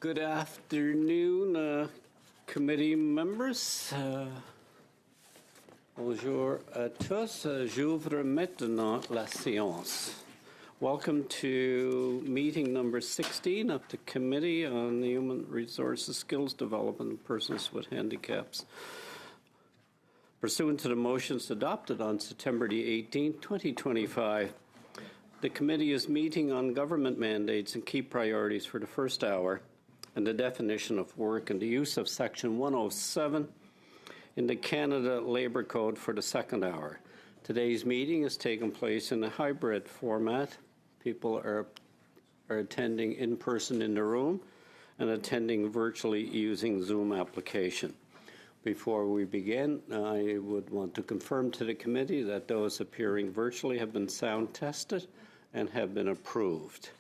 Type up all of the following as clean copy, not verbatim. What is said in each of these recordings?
Good afternoon, committee members. Bonjour à tous. J'ouvre maintenant la séance. Welcome to meeting number 16 of the Committee on the Human Resources, Skills Development of Persons with Handicaps. Pursuant to the motions adopted on September the 18th, 2025, the committee is meeting on government mandates and key priorities for the first hour, and the definition of work and the use of Section 107 in the Canada Labour Code for the second hour. Today's meeting is taking place in a hybrid format. People are attending in person in the room and attending virtually using Zoom application. Before we begin, I would want to confirm to the committee that those appearing virtually have been sound tested and have been approved.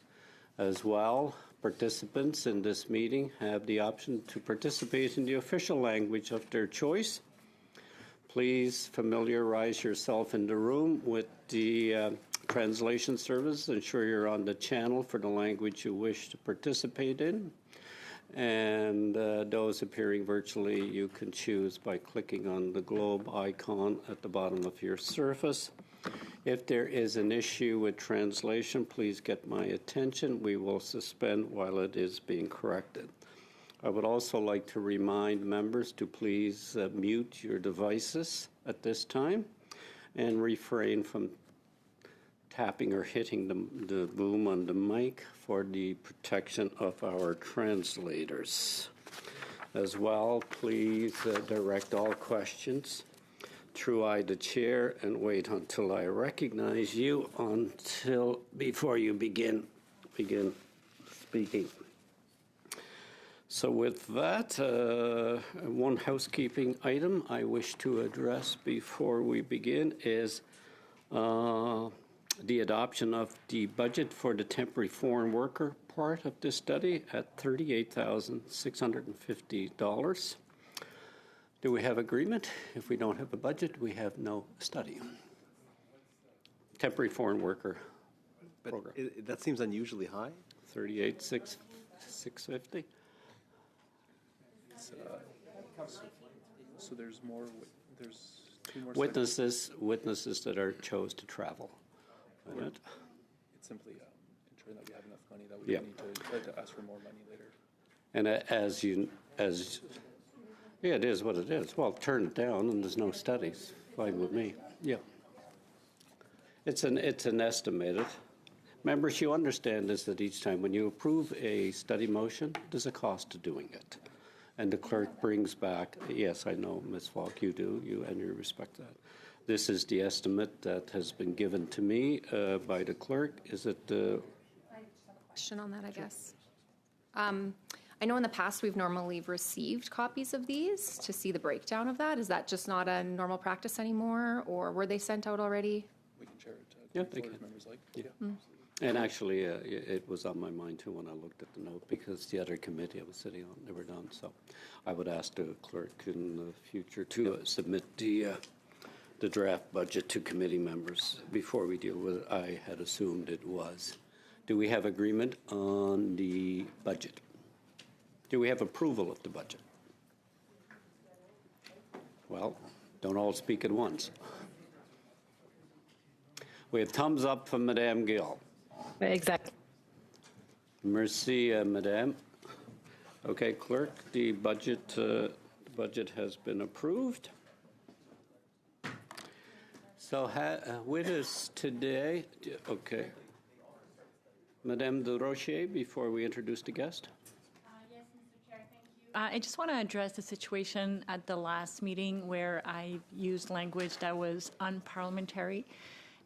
As well, participants in this meeting have the option to participate in the official language of their choice. Please familiarize yourself in the room with the translation service. Ensure you're on the channel for the language you wish to participate in. And those appearing virtually, you can choose by clicking on the globe icon at the bottom of your surface. If there is an issue with translation, please get my attention. We will suspend while it is being corrected. I would also like to remind members to please mute your devices at this time and refrain from tapping or hitting the boom on the mic for the protection of our translators. As well, please direct all questions through the chair and wait until I recognize you before you begin speaking. So with that, one housekeeping item I wish to address before we begin is the adoption of the budget for the temporary foreign worker part of this study at $38,650. Do we have agreement? If we don't have a budget, we have no study. Temporary foreign worker program. That seems unusually high. $38,650. So there's more. There's two more witnesses that are chose to travel. It's simply ensuring that we have enough money that we don't need to ask for more money later. And it is what it is. Well, turn it down and there's no studies. Fine with me. Yeah. It's an estimated. Members, you understand this, that each time when you approve a study motion, there's a cost to doing it. And the clerk brings back, yes, I know, Ms. Falk, you do, and you respect that. This is the estimate that has been given to me by the clerk. Is it the... Question on that, I guess. I know in the past we've normally received copies of these to see the breakdown of that. Is that just not a normal practice anymore, or were they sent out already? We can share it. Yeah, they can. Members like. Yeah. And actually, it was on my mind too when I looked at the note, because the other committee I was sitting on, they were done. So I would ask the clerk in the future to submit the draft budget to committee members before we deal with it. I had assumed it was. Do we have agreement on the budget? Do we have approval of the budget? Well, don't all speak at once. We have thumbs up from Madame Gill. Exactly. Merci, Madame. Okay, clerk, the budget has been approved. So with us today, okay, Madame de Rocher, before we introduce the guest. Yes, Mr. Chair, thank you. I just want to address the situation at the last meeting where I used language that was unparliamentary,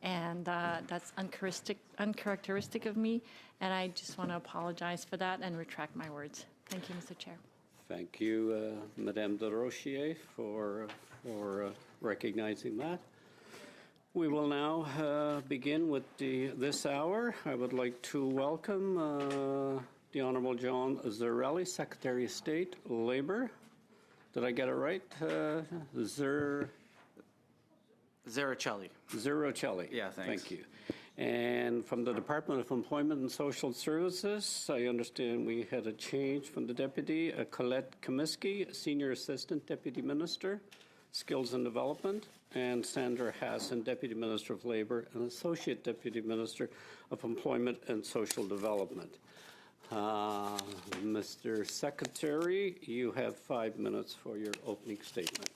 and that's uncharacteristic of me, and I just want to apologize for that and retract my words. Thank you, Mr. Chair. Thank you, Madame de Rocher, for recognizing that. We will now begin with this hour. I would like to welcome the Honourable John Zarelli, Secretary of State, Labour. Did I get it right? Zerricelli. Zerricelli. Yeah, thanks. Thank you. And from the Department of Employment and Social Services, I understand we had a change from the deputy, Colette Comiskey, Senior Assistant Deputy Minister, Skills and Development, and Sandra Hassan, Deputy Minister of Labor and Associate Deputy Minister of Employment and Social Development. Mr. Secretary, you have 5 minutes for your opening statement.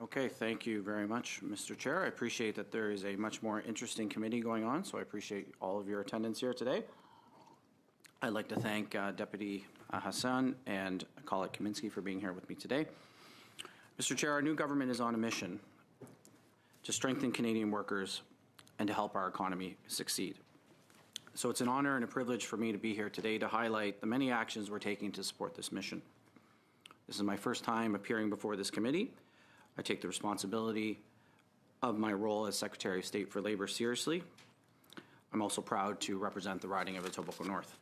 Okay, thank you very much, Mr. Chair. I appreciate that there is a much more interesting committee going on, so I appreciate all of your attendance here today. I'd like to thank Deputy Hassan and Colette Kaminsky for being here with me today. Mr. Chair, our new government is on a mission to strengthen Canadian workers and to help our economy succeed. So it's an honor and a privilege for me to be here today to highlight the many actions we're taking to support this mission. This is my first time appearing before this committee. I take the responsibility of my role as Secretary of State for Labor seriously. I'm also proud to represent the riding of Etobicoke North,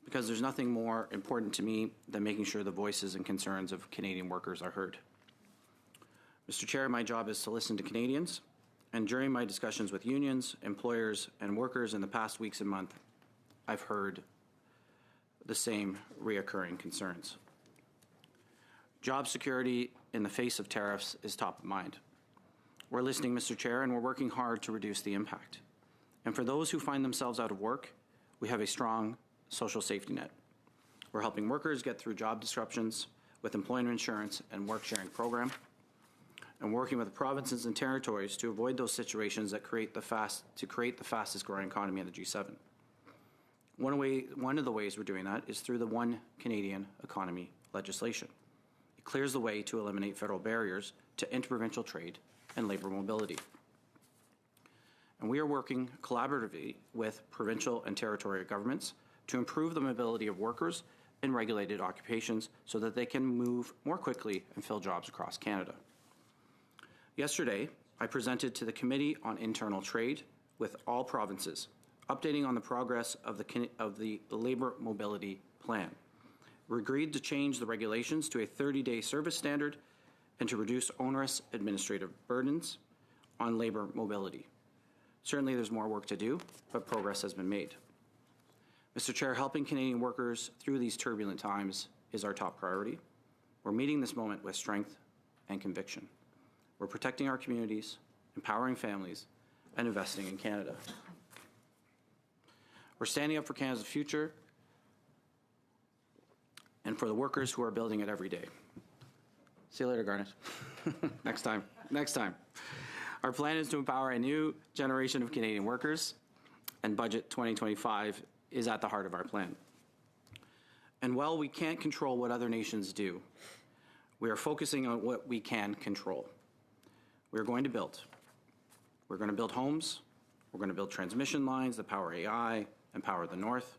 because there's nothing more important to me than making sure the voices and concerns of Canadian workers are heard. Mr. Chair, my job is to listen to Canadians, and during my discussions with unions, employers, and workers in the past weeks and months, I've heard the same reoccurring concerns. Job security in the face of tariffs is top of mind. We're listening, Mr. Chair, and we're working hard to reduce the impact. And for those who find themselves out of work, we have a strong social safety net. We're helping workers get through job disruptions with employment insurance and work sharing program, and working with the provinces and territories to avoid those situations that create the fastest growing economy in the G7. One of the ways we're doing that is through the One Canadian Economy legislation. It clears the way to eliminate federal barriers to interprovincial trade and labour mobility. And we are working collaboratively with provincial and territorial governments to improve the mobility of workers in regulated occupations so that they can move more quickly and fill jobs across Canada. Yesterday, I presented to the Committee on Internal Trade with all provinces, updating on the progress of the Labour Mobility Plan. We agreed to change the regulations to a 30-day service standard and to reduce onerous administrative burdens on labour mobility. Certainly there's more work to do, but progress has been made. Mr. Chair, helping Canadian workers through these turbulent times is our top priority. We're meeting this moment with strength and conviction. We're protecting our communities, empowering families, and investing in Canada. We're standing up for Canada's future and for the workers who are building it every day. See you later, Garnet. Next time. Our plan is to empower a new generation of Canadian workers, and Budget 2025 is at the heart of our plan. And while we can't control what other nations do, we are focusing on what we can control. We're going to build. We're going to build homes. We're going to build transmission lines that power AI and power the North.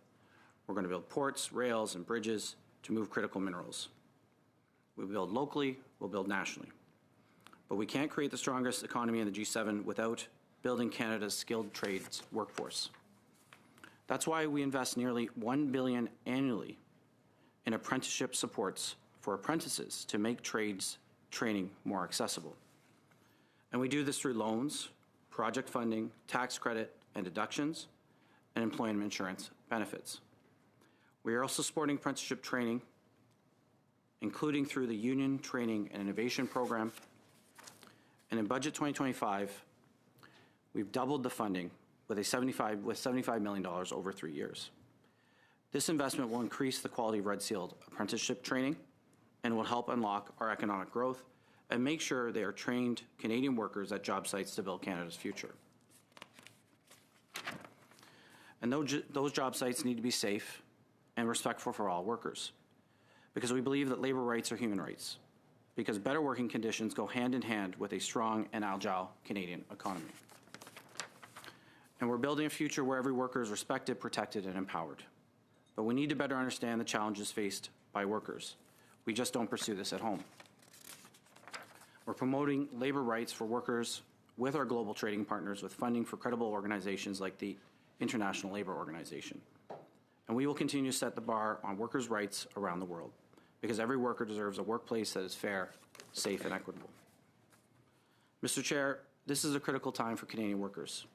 We're going to build ports, rails, and bridges to move critical minerals. We'll build locally, we'll build nationally. But we can't create the strongest economy in the G7 without building Canada's skilled trades workforce. That's why we invest nearly $1 billion annually in apprenticeship supports for apprentices to make trades training more accessible. And we do this through loans, project funding, tax credit and deductions, and employment insurance benefits. We are also supporting apprenticeship training, including through the Union Training and Innovation Program. And in Budget 2025, we've doubled the funding with $75 million over 3 years. This investment will increase the quality of Red Seal apprenticeship training and will help unlock our economic growth and make sure they are trained Canadian workers at job sites to build Canada's future. And those job sites need to be safe and respectful for all workers, because we believe that labor rights are human rights, because better working conditions go hand in hand with a strong and agile Canadian economy. And we're building a future where every worker is respected, protected, and empowered. But we need to better understand the challenges faced by workers. We just don't pursue this at home. We're promoting labor rights for workers with our global trading partners with funding for credible organizations like the International Labour Organization. And we will continue to set the bar on workers' rights around the world, because every worker deserves a workplace that is fair, safe, and equitable. Mr. Chair, This is a critical time for Canadian workers.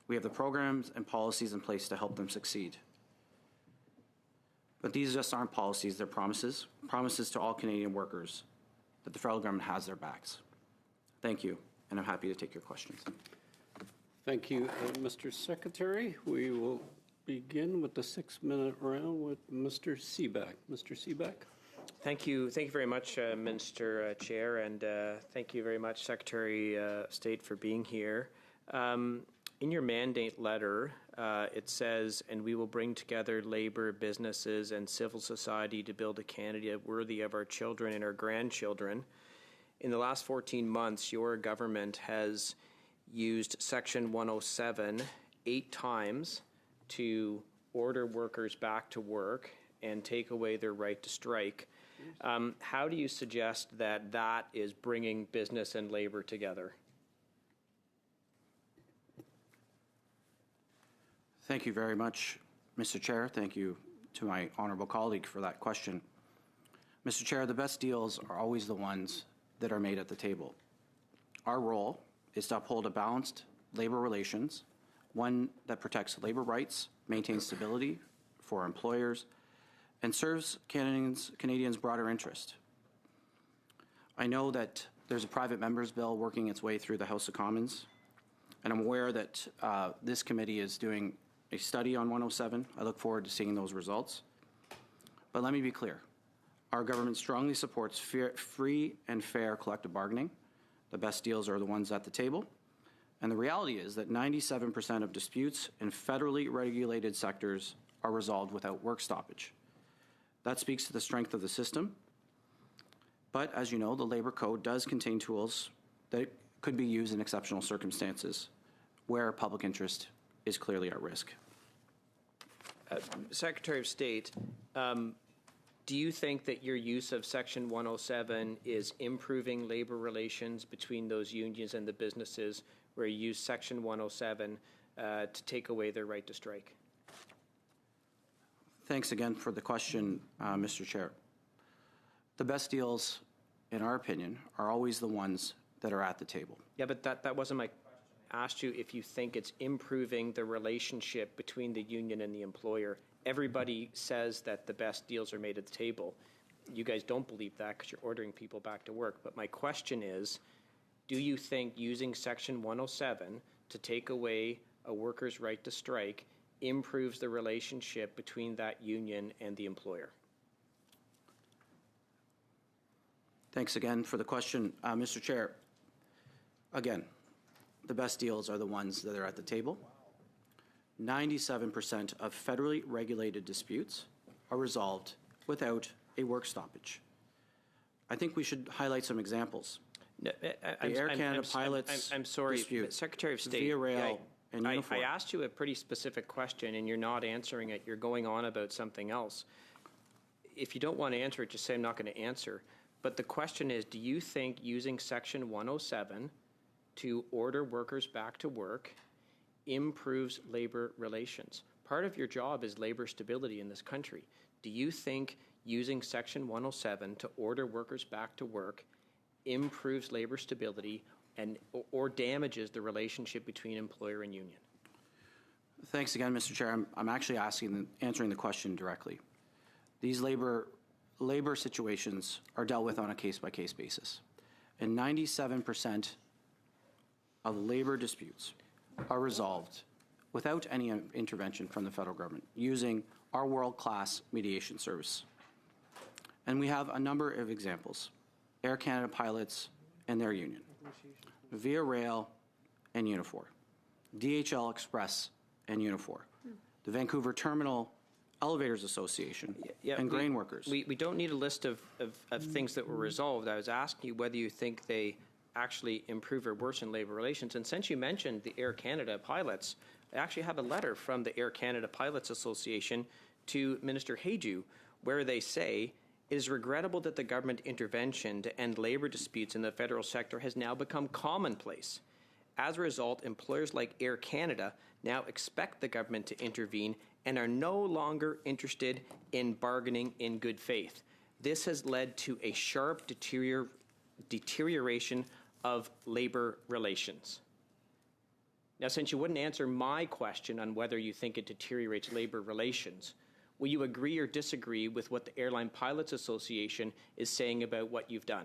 We have the programs and policies in place to help them succeed. But these just aren't policies, they're promises to all Canadian workers that the federal government has their backs. Thank you, and I'm happy to take your questions. Thank you, Mr. Secretary. We will begin with the 6-minute round with Mr. Seebeck. Mr. Seebeck. Thank you very much, Mr. Chair, and thank you very much, Secretary of State, for being here. In your mandate letter, it says, and we will bring together labor, businesses, and civil society to build a Canada worthy of our children and our grandchildren. In the last 14 months, your government has used Section 107 8 times to order workers back to work and take away their right to strike. How do you suggest that that is bringing business and labor together? Thank you very much, Mr. Chair. Thank you to my honorable colleague for that question. Mr. Chair, the best deals are always the ones that are made at the table. Our role is to uphold a balanced labor relations, one that protects labor rights, maintains stability for employers, and serves Canadians' broader interest. I know that there's a private member's bill working its way through the House of Commons, and I'm aware that this committee is doing a study on 107. I look forward to seeing those results. But let me be clear. Our government strongly supports free and fair collective bargaining. The best deals are the ones at the table. And the reality is that 97% of disputes in federally regulated sectors are resolved without work stoppage. That speaks to the strength of the system. But as you know, the Labor Code does contain tools that could be used in exceptional circumstances where public interest is clearly at risk. Secretary of State, do you think that your use of Section 107 is improving labor relations between those unions and the businesses where you use Section 107 to take away their right to strike? Thanks again for the question, Mr. Chair. The best deals, in our opinion, are always the ones that are at the table. Yeah, but that wasn't my question. I asked you if you think it's improving the relationship between the union and the employer. Everybody says that the best deals are made at the table. You guys don't believe that because you're ordering people back to work. But my question is, do you think using Section 107 to take away a worker's right to strike improves the relationship between that union and the employer? Thanks again for the question, Mr. Chair. Again, the best deals are the ones that are at the table. 97% of federally regulated disputes are resolved without a work stoppage. I think we should highlight some examples. No, The Air Canada pilots I'm sorry, dispute, Secretary of State. Via Rail and I Unifor. asked you a pretty specific question, and you're not answering it. You're going on about something else. If you don't want to answer it, just say I'm not going to answer. But the question is, do you think using Section 107 to order workers back to work improves labor relations? Part of your job is labor stability in this country. Do you think using Section 107 to order workers back to work improves labor stability and or damages the relationship between employer and union? Thanks again, Mr. Chair. I'm actually answering the question directly. These labor situations are dealt with on a case-by-case basis. And 97% of labor disputes are resolved without any intervention from the federal government using our world-class mediation service. And we have a number of examples. Air Canada pilots and their union, Via Rail and Unifor, DHL Express and Unifor, the Vancouver Terminal Elevators Association, and grain workers. We don't need a list of things that were resolved. I was asking you whether you think they actually improve or worsen labor relations. And since you mentioned the Air Canada pilots, I actually have a letter from the Air Canada Pilots Association to Minister Hajdu, where they say, it is regrettable that the government intervention to end labor disputes in the federal sector has now become commonplace. As a result, employers like Air Canada now expect the government to intervene and are no longer interested in bargaining in good faith. This has led to a sharp deterioration of labor relations. Now, since you wouldn't answer my question on whether you think it deteriorates labor relations, will you agree or disagree with what the Airline Pilots Association is saying about what you've done?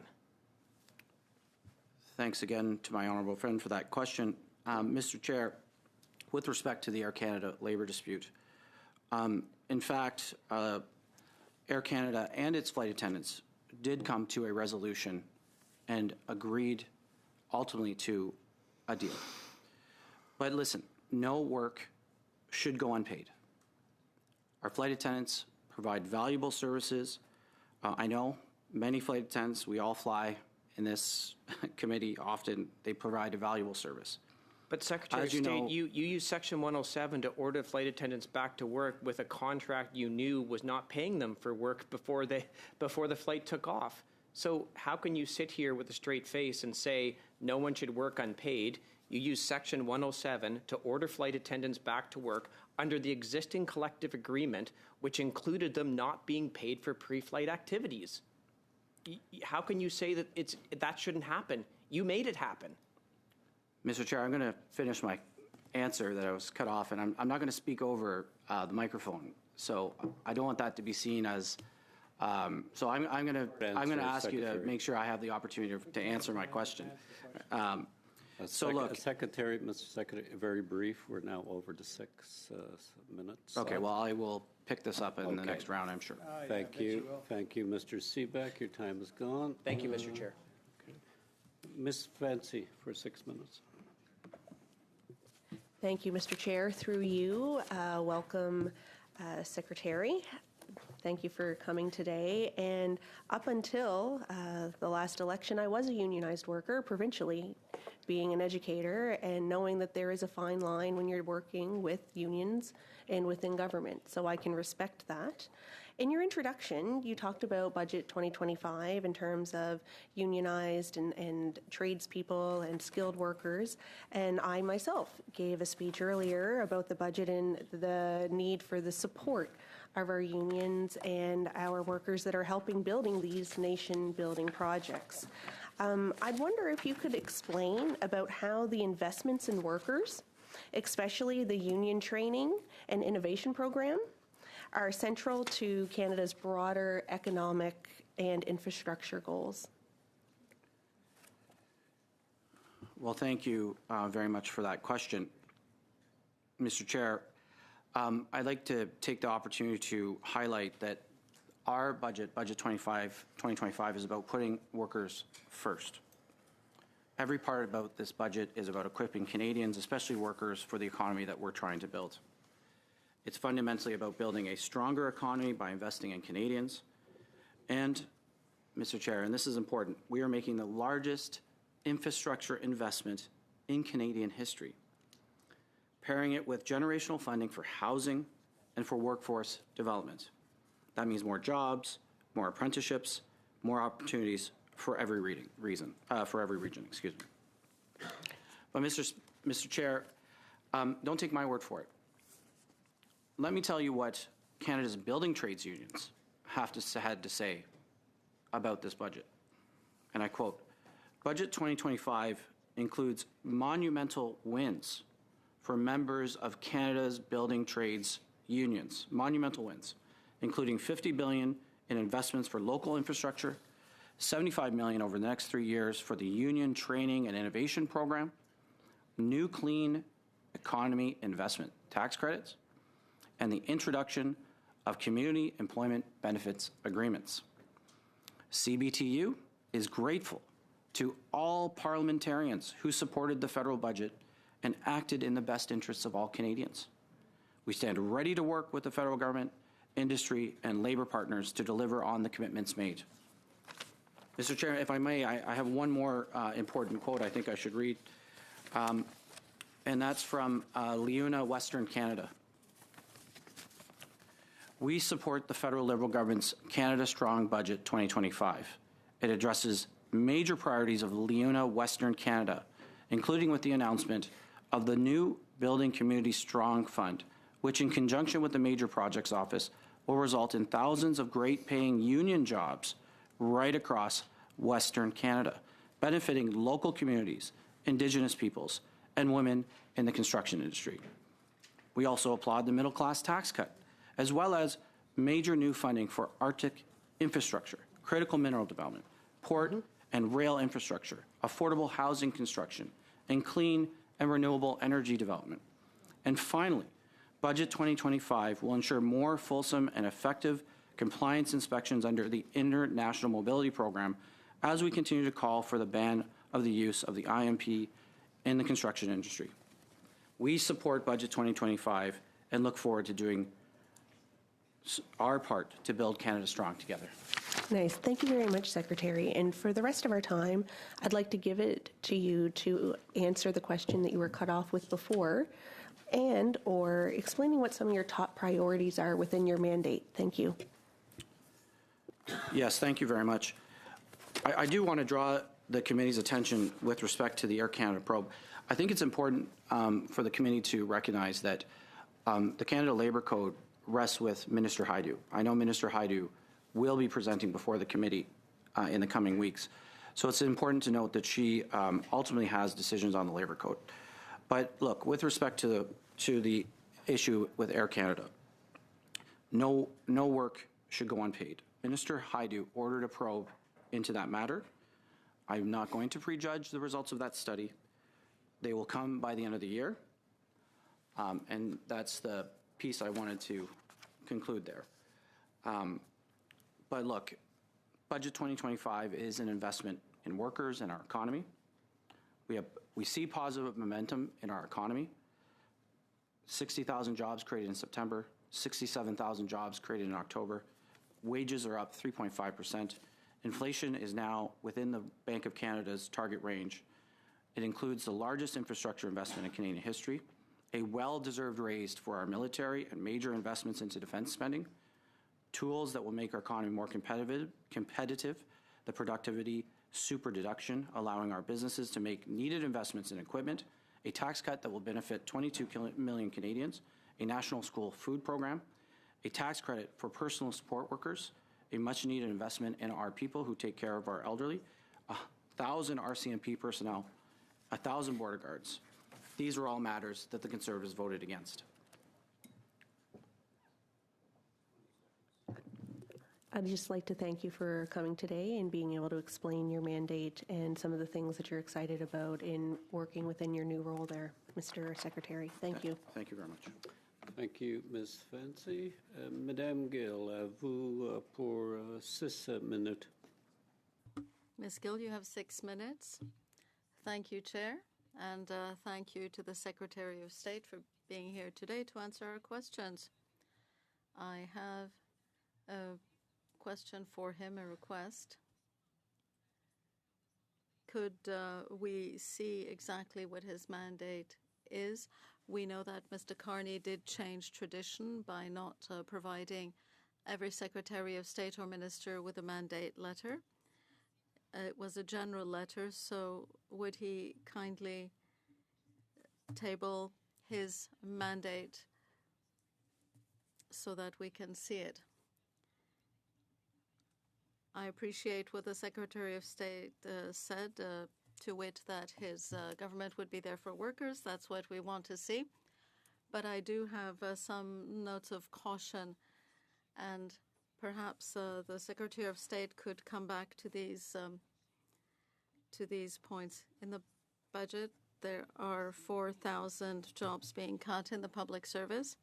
Thanks again to my honourable friend for that question. Mr. Chair, with respect to the Air Canada labor dispute, in fact, Air Canada and its flight attendants did come to a resolution and agreed ultimately to a deal. But listen, no work should go unpaid. Our flight attendants provide valuable services. I know many flight attendants, we all fly in this committee often, they provide a valuable service. But Secretary of State, you used Section 107 to order flight attendants back to work with a contract you knew was not paying them for work before the flight took off. So how can you sit here with a straight face and say no one should work unpaid? You used Section 107 to order flight attendants back to work under the existing collective agreement, which included them not being paid for pre-flight activities. How can you say that that shouldn't happen? You made it happen. Mr. Chair, I'm going to finish my answer that I was cut off, and I'm not going to speak over the microphone. So I don't want that to be seen as. So I'm going to ask you to make sure I have the opportunity to answer my question. So look, Secretary, Mr. Secretary, very brief. We're now over to 6 minutes. Okay, well, I will pick this up in the next round, I'm sure. Thank you. Thank you, Mr. Seebeck. Your time is gone. Thank you, Mr. Chair. Ms. Fancy for 6 minutes. Thank you, Mr. Chair. Through you, welcome, Secretary. Thank you for coming today. And up until the last election, I was a unionized worker provincially, being an educator and knowing that there is a fine line when you're working with unions and within government. So I can respect that. In your introduction, you talked about Budget 2025 in terms of unionized and tradespeople and skilled workers. And I myself gave a speech earlier about the budget and the need for the support of our unions and our workers that are helping building these nation-building projects. I'd wonder if you could explain about how the investments in workers, especially the union training and innovation program, are central to Canada's broader economic and infrastructure goals. Well, thank you very much for that question. Mr. Chair, I'd like to take the opportunity to highlight that our budget 2025, is about putting workers first. Every part about this budget is about equipping Canadians, especially workers, for the economy that we're trying to build. It's fundamentally about building a stronger economy by investing in Canadians. And, Mr. Chair, and this is important, we are making the largest infrastructure investment in Canadian history, pairing it with generational funding for housing and for workforce development. That means more jobs, more apprenticeships, more opportunities for every region. Excuse me. But, Mr. Chair, don't take my word for it. Let me tell you what Canada's building trades unions had to say about this budget. And I quote, "Budget 2025 includes monumental wins for members of Canada's building trades unions, monumental wins, including $50 billion in investments for local infrastructure, $75 million over the next 3 years for the Union Training and Innovation Program, new clean economy investment tax credits, and the introduction of community employment benefits agreements. CBTU is grateful to all parliamentarians who supported the federal budget and acted in the best interests of all Canadians. We stand ready to work with the federal government, industry, and labor partners to deliver on the commitments made." Mr. Chair, if I may, I have one more important quote I think I should read, and that's from LiUNA, Western Canada. "We support the federal Liberal government's Canada Strong Budget 2025. It addresses major priorities of LiUNA, Western Canada, including with the announcement of the new Building Community Strong Fund, which in conjunction with the Major Projects Office will result in thousands of great-paying union jobs right across Western Canada, benefiting local communities, Indigenous peoples, and women in the construction industry. We also applaud the middle class tax cut, as well as major new funding for Arctic infrastructure, critical mineral development, port and rail infrastructure, affordable housing construction, and clean and renewable energy development. And finally, Budget 2025 will ensure more fulsome and effective compliance inspections under the International Mobility Program as we continue to call for the ban of the use of the IMP in the construction industry. We support Budget 2025 and look forward to doing our part to build Canada strong together. Nice. Thank you very much, Secretary. And for the rest of our time, I'd like to give it to you to answer the question that you were cut off with before, and or explaining what some of your top priorities are within your mandate. Thank you. Yes, thank you very much. I do want to draw the committee's attention with respect to the Air Canada probe. I think it's important for the committee to recognize that the Canada Labour Code rests with Minister Hajdu. I know Minister Hajdu will be presenting before the committee in the coming weeks. So it's important to note that she ultimately has decisions on the Labour Code. But look, with respect to the issue with Air Canada, no work should go unpaid. Minister Hajdu ordered a probe into that matter. I'm not going to prejudge the results of that study. They will come by the end of the year. And that's the piece I wanted to conclude there. But look, Budget 2025 is an investment in workers and our economy. We see positive momentum in our economy. 60,000 jobs created in September, 67,000 jobs created in October. Wages are up 3.5%. Inflation is now within the Bank of Canada's target range. It includes the largest infrastructure investment in Canadian history, a well-deserved raise for our military and major investments into defense spending, tools that will make our economy more competitive, the productivity super deduction, allowing our businesses to make needed investments in equipment, a tax cut that will benefit 22 million Canadians, a national school food program, a tax credit for personal support workers, a much-needed investment in our people who take care of our elderly, 1,000 RCMP personnel, 1,000 border guards. These are all matters that the Conservatives voted against. I'd just like to thank you for coming today and being able to explain your mandate and some of the things that you're excited about in working within your new role there, Mr. Secretary. Thank you. Thank you very much. Thank you, Ms. Fancy. Madame Gill, à vous pour 6 minutes. Ms. Gill, you have 6 minutes. Thank you, Chair, and thank you to the Secretary of State for being here today to answer our questions. I have a question for him, a request. Could we see exactly what his mandate is? We know that Mr. Carney did change tradition by not providing every Secretary of State or Minister with a mandate letter. It was a general letter, so would he kindly table his mandate so that we can see it? I appreciate what the Secretary of State said, to wit that his government would be there for workers. That's what we want to see. But I do have some notes of caution, and perhaps the Secretary of State could come back to these points. In the budget, there are 4,000 jobs being cut in the public service.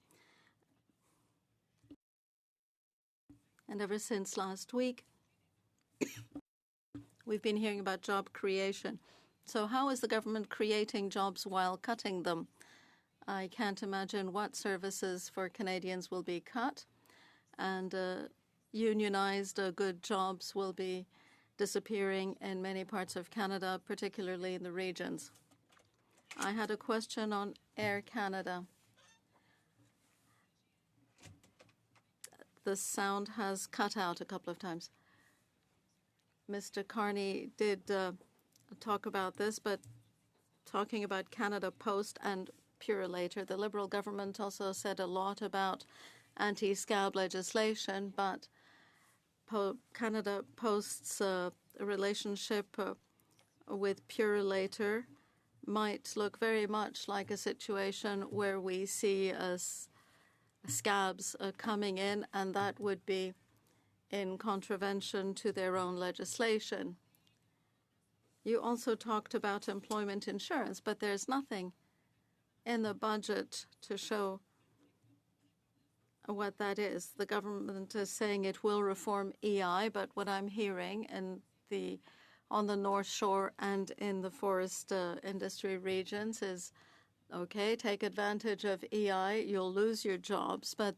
And ever since last week, we've been hearing about job creation. So how is the government creating jobs while cutting them? I can't imagine what services for Canadians will be cut, and unionized good jobs will be disappearing in many parts of Canada, particularly in the regions. I had a question on Air Canada. The sound has cut out a couple of times. Mr. Carney did talk about this, but talking about Canada Post and Purolator, the Liberal government also said a lot about anti-scab legislation, but Canada Post's relationship with Purolator might look very much like a situation where we see scabs coming in, and that would be in contravention to their own legislation. You also talked about employment insurance, but there's nothing in the budget to show what that is. The government is saying it will reform EI, but what I'm hearing on the North Shore and in the forest industry regions is, okay, take advantage of EI, you'll lose your jobs, but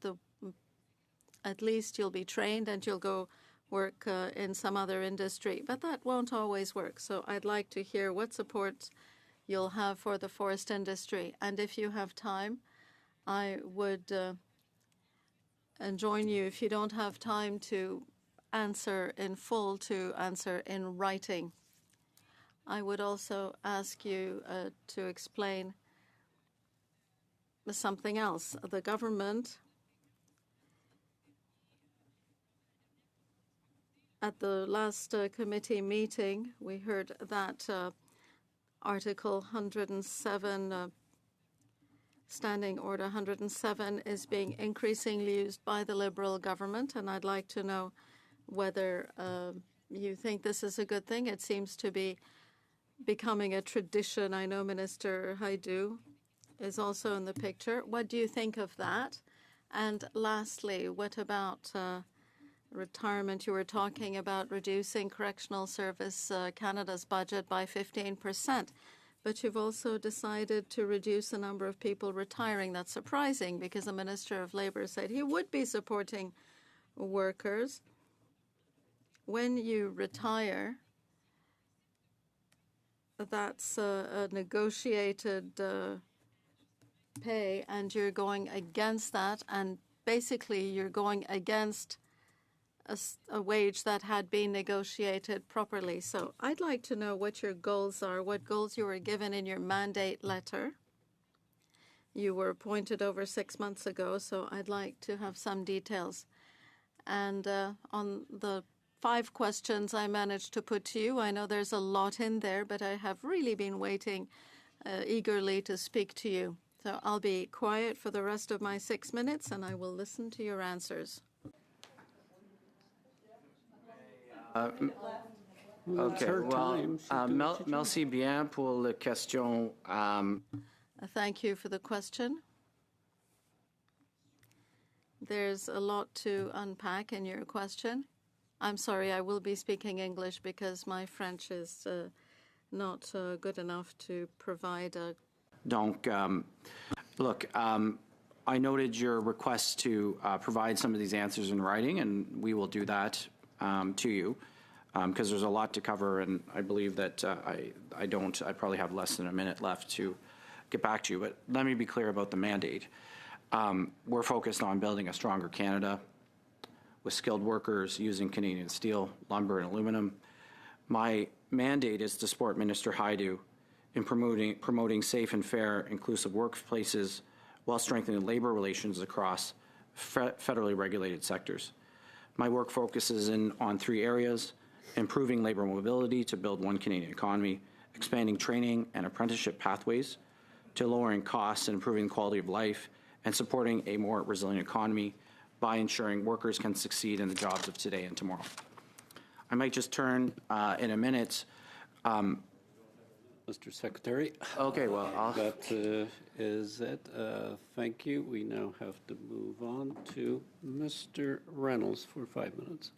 at least you'll be trained and you'll go work in some other industry. But that won't always work. So I'd like to hear what support you'll have for the forest industry. And if you have time, I would join you, if you don't have time to answer in full, to answer in writing. I would also ask you to explain something else. The government, at the last committee meeting, we heard that Article 107, Standing Order 107, is being increasingly used by the Liberal government, and I'd like to know whether you think this is a good thing. It seems to be becoming a tradition. I know Minister Hajdu is also in the picture. What do you think of that? And lastly, what about retirement? You were talking about reducing Correctional Service Canada's budget by 15%, but you've also decided to reduce the number of people retiring. That's surprising because the Minister of Labour said he would be supporting workers. When you retire, that's a negotiated pay, and you're going against that, and basically you're going against a wage that had been negotiated properly. So I'd like to know what your goals are, what goals you were given in your mandate letter. You were appointed over 6 months ago, so I'd like to have some details. And on the 5 questions I managed to put to you, I know there's a lot in there, but I have really been waiting eagerly to speak to you. So I'll be quiet for the rest of my 6 minutes, and I will listen to your answers. Okay, well, merci bien pour la question. Thank you for the question. There's a lot to unpack in your question. I'm sorry, I will be speaking English because my French is not good enough to provide a... Donc, look, I noted your request to provide some of these answers in writing, and we will do that to you, because there's a lot to cover, and I believe that I probably have less than a minute left to get back to you. But let me be clear about the mandate. We're focused on building a stronger Canada with skilled workers using Canadian steel, lumber, and aluminum. My mandate is to support Minister Hajdu in promoting safe and fair, inclusive workplaces while strengthening labor relations across federally regulated sectors. My work focuses on 3 areas: improving labor mobility to build one Canadian economy, expanding training and apprenticeship pathways to lowering costs and improving quality of life, and supporting a more resilient economy by ensuring workers can succeed in the jobs of today and tomorrow. I might just turn in a minute. Mr. Secretary. Okay, well, That is it. Thank you. We now have to move on to Mr. Reynolds for 5 minutes.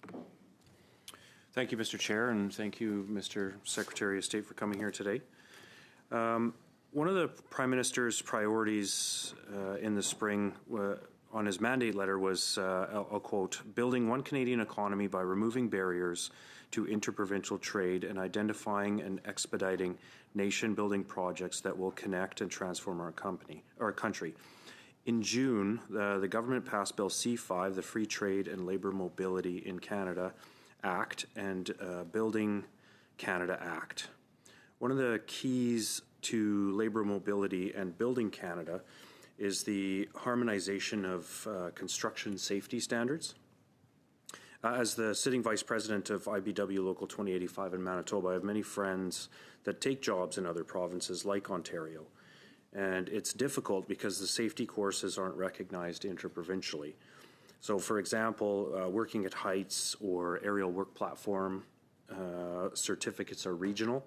Thank you, Mr. Chair, and thank you, Mr. Secretary of State, for coming here today. One of the Prime Minister's priorities in the spring on his mandate letter was, I'll quote, building one Canadian economy by removing barriers to interprovincial trade and identifying and expediting nation-building projects that will connect and transform our country. In June, the government passed Bill C-5, the Free Trade and Labour Mobility in Canada Act, and Building Canada Act. One of the keys to labour mobility and building Canada is the harmonization of construction safety standards. As the sitting vice president of IBW Local 2085 in Manitoba, I have many friends that take jobs in other provinces like Ontario. And it's difficult because the safety courses aren't recognized interprovincially. So, for example, working at Heights or aerial work platform certificates are regional.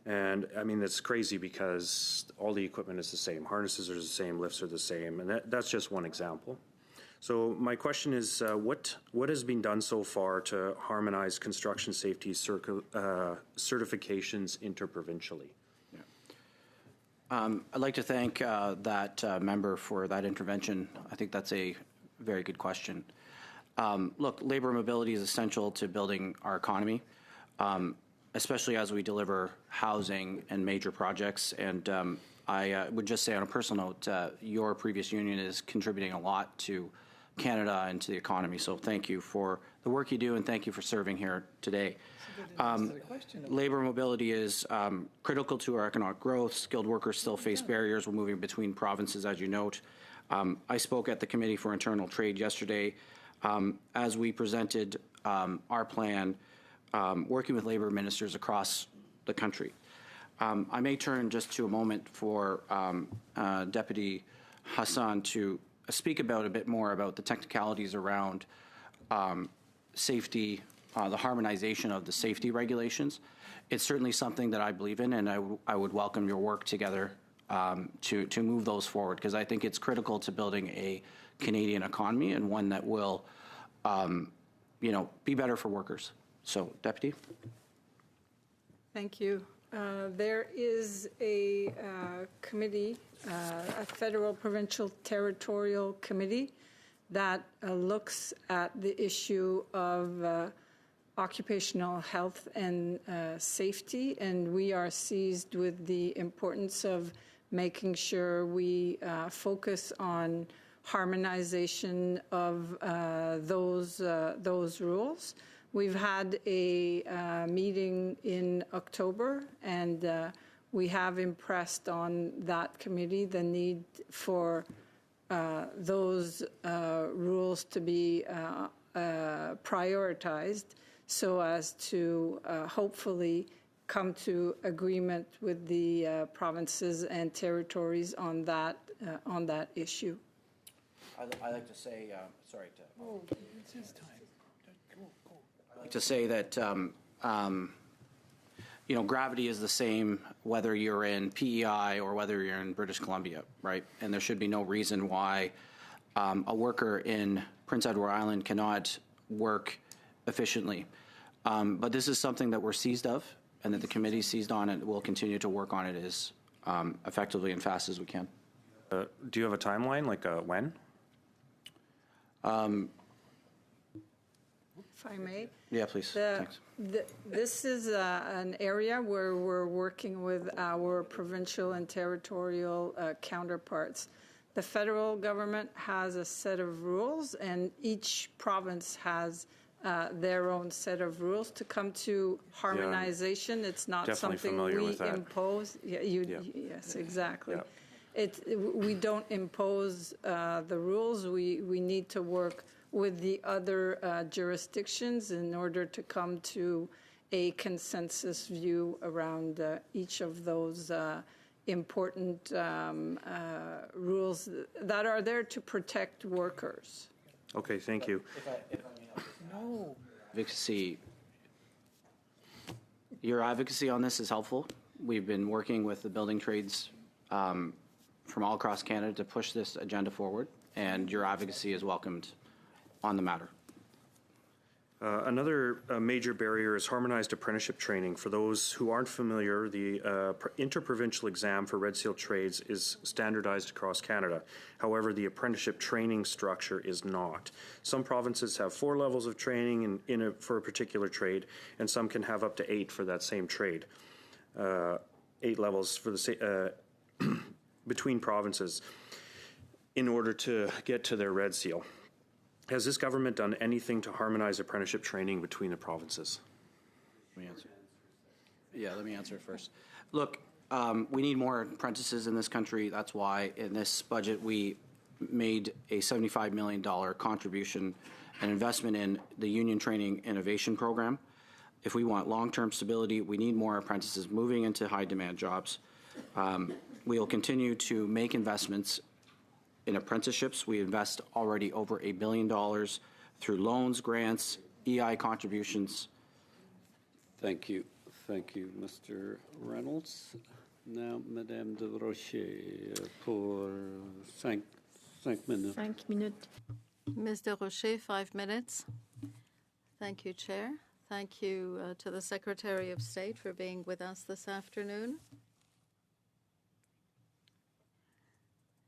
And I mean, it's crazy because all the equipment is the same. Harnesses are the same, lifts are the same, and that's just one example. So my question is, what has been done so far to harmonize construction safety certifications interprovincially? I'd like to thank that member for that intervention. I think that's a very good question. Look, labor mobility is essential to building our economy, especially as we deliver housing and major projects. And I would just say on a personal note, your previous union is contributing a lot to Canada and to the economy. So thank you for the work you do, and thank you for serving here today. Labor mobility is critical to our economic growth. Skilled workers still face barriers. We're moving between provinces, as you note. I spoke at the Committee for Internal Trade yesterday as we presented our plan, working with labor ministers across the country. I may turn just to a moment for Deputy Hassan to speak about a bit more about the technicalities around safety, the harmonization of the safety regulations. It's certainly something that I believe in, and I would welcome your work together to move those forward, because I think it's critical to building a Canadian economy and one that will, be better for workers. So, Deputy. Thank you. There is a committee, a federal, provincial, territorial committee that looks at the issue of occupational health and safety, and we are seized with the importance of making sure we focus on harmonization of those rules. We've had a meeting in October, and we have impressed on that committee the need for those rules to be prioritized so as to hopefully come to agreement with the provinces and territories on that issue. I like to say, to say that gravity is the same whether you're in PEI or whether you're in British Columbia, right? And there should be no reason why a worker in Prince Edward Island cannot work efficiently. But this is something that we're seized of, and that the committee seized on, and will continue to work on it as effectively and fast as we can. Do you have a timeline, like when? If I may. Yeah, please. Thanks. This is an area where we're working with our provincial and territorial counterparts. The federal government has a set of rules, and each province has their own set of rules to come to harmonization. It's not something we impose. Yes, exactly. Yeah. We don't impose the rules. We need to work with the other jurisdictions in order to come to a consensus view around each of those important rules that are there to protect workers. Okay, thank you. No. Your advocacy on this is helpful. We've been working with the building trades from all across Canada to push this agenda forward, and your advocacy is welcomed on the matter. Another major barrier is harmonized apprenticeship training. For those who aren't familiar, the interprovincial exam for Red Seal trades is standardized across Canada. However, the apprenticeship training structure is not. Some provinces have 4 levels of training for a particular trade, and some can have up to 8 for that same trade. 8 levels for the between provinces in order to get to their Red Seal. Has this government done anything to harmonize apprenticeship training between the provinces? Let me answer. Yeah, let me answer it first. Look, we need more apprentices in this country. That's why in this budget we made a $75 million contribution an investment in the Union Training Innovation Program. If we want long-term stability, we need more apprentices moving into high-demand jobs. We will continue to make investments in apprenticeships. We invest already over $1 billion through loans, grants, EI contributions. Thank you. Thank you, Mr. Reynolds. Now, Madame de Rocher, pour 5 minutes. 5 minutes. Ms. de Rocher, 5 minutes. Thank you, Chair. Thank you to the Secretary of State for being with us this afternoon,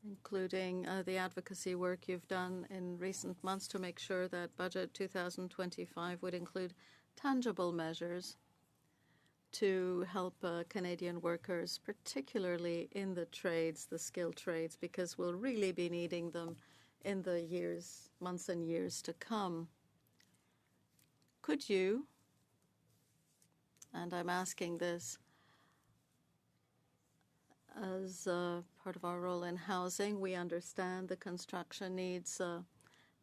including the advocacy work you've done in recent months to make sure that Budget 2025 would include tangible measures to help Canadian workers, particularly in the trades, the skilled trades, because we'll really be needing them in the months and years to come. Could you, and I'm asking this as part of our role in housing, we understand the construction needs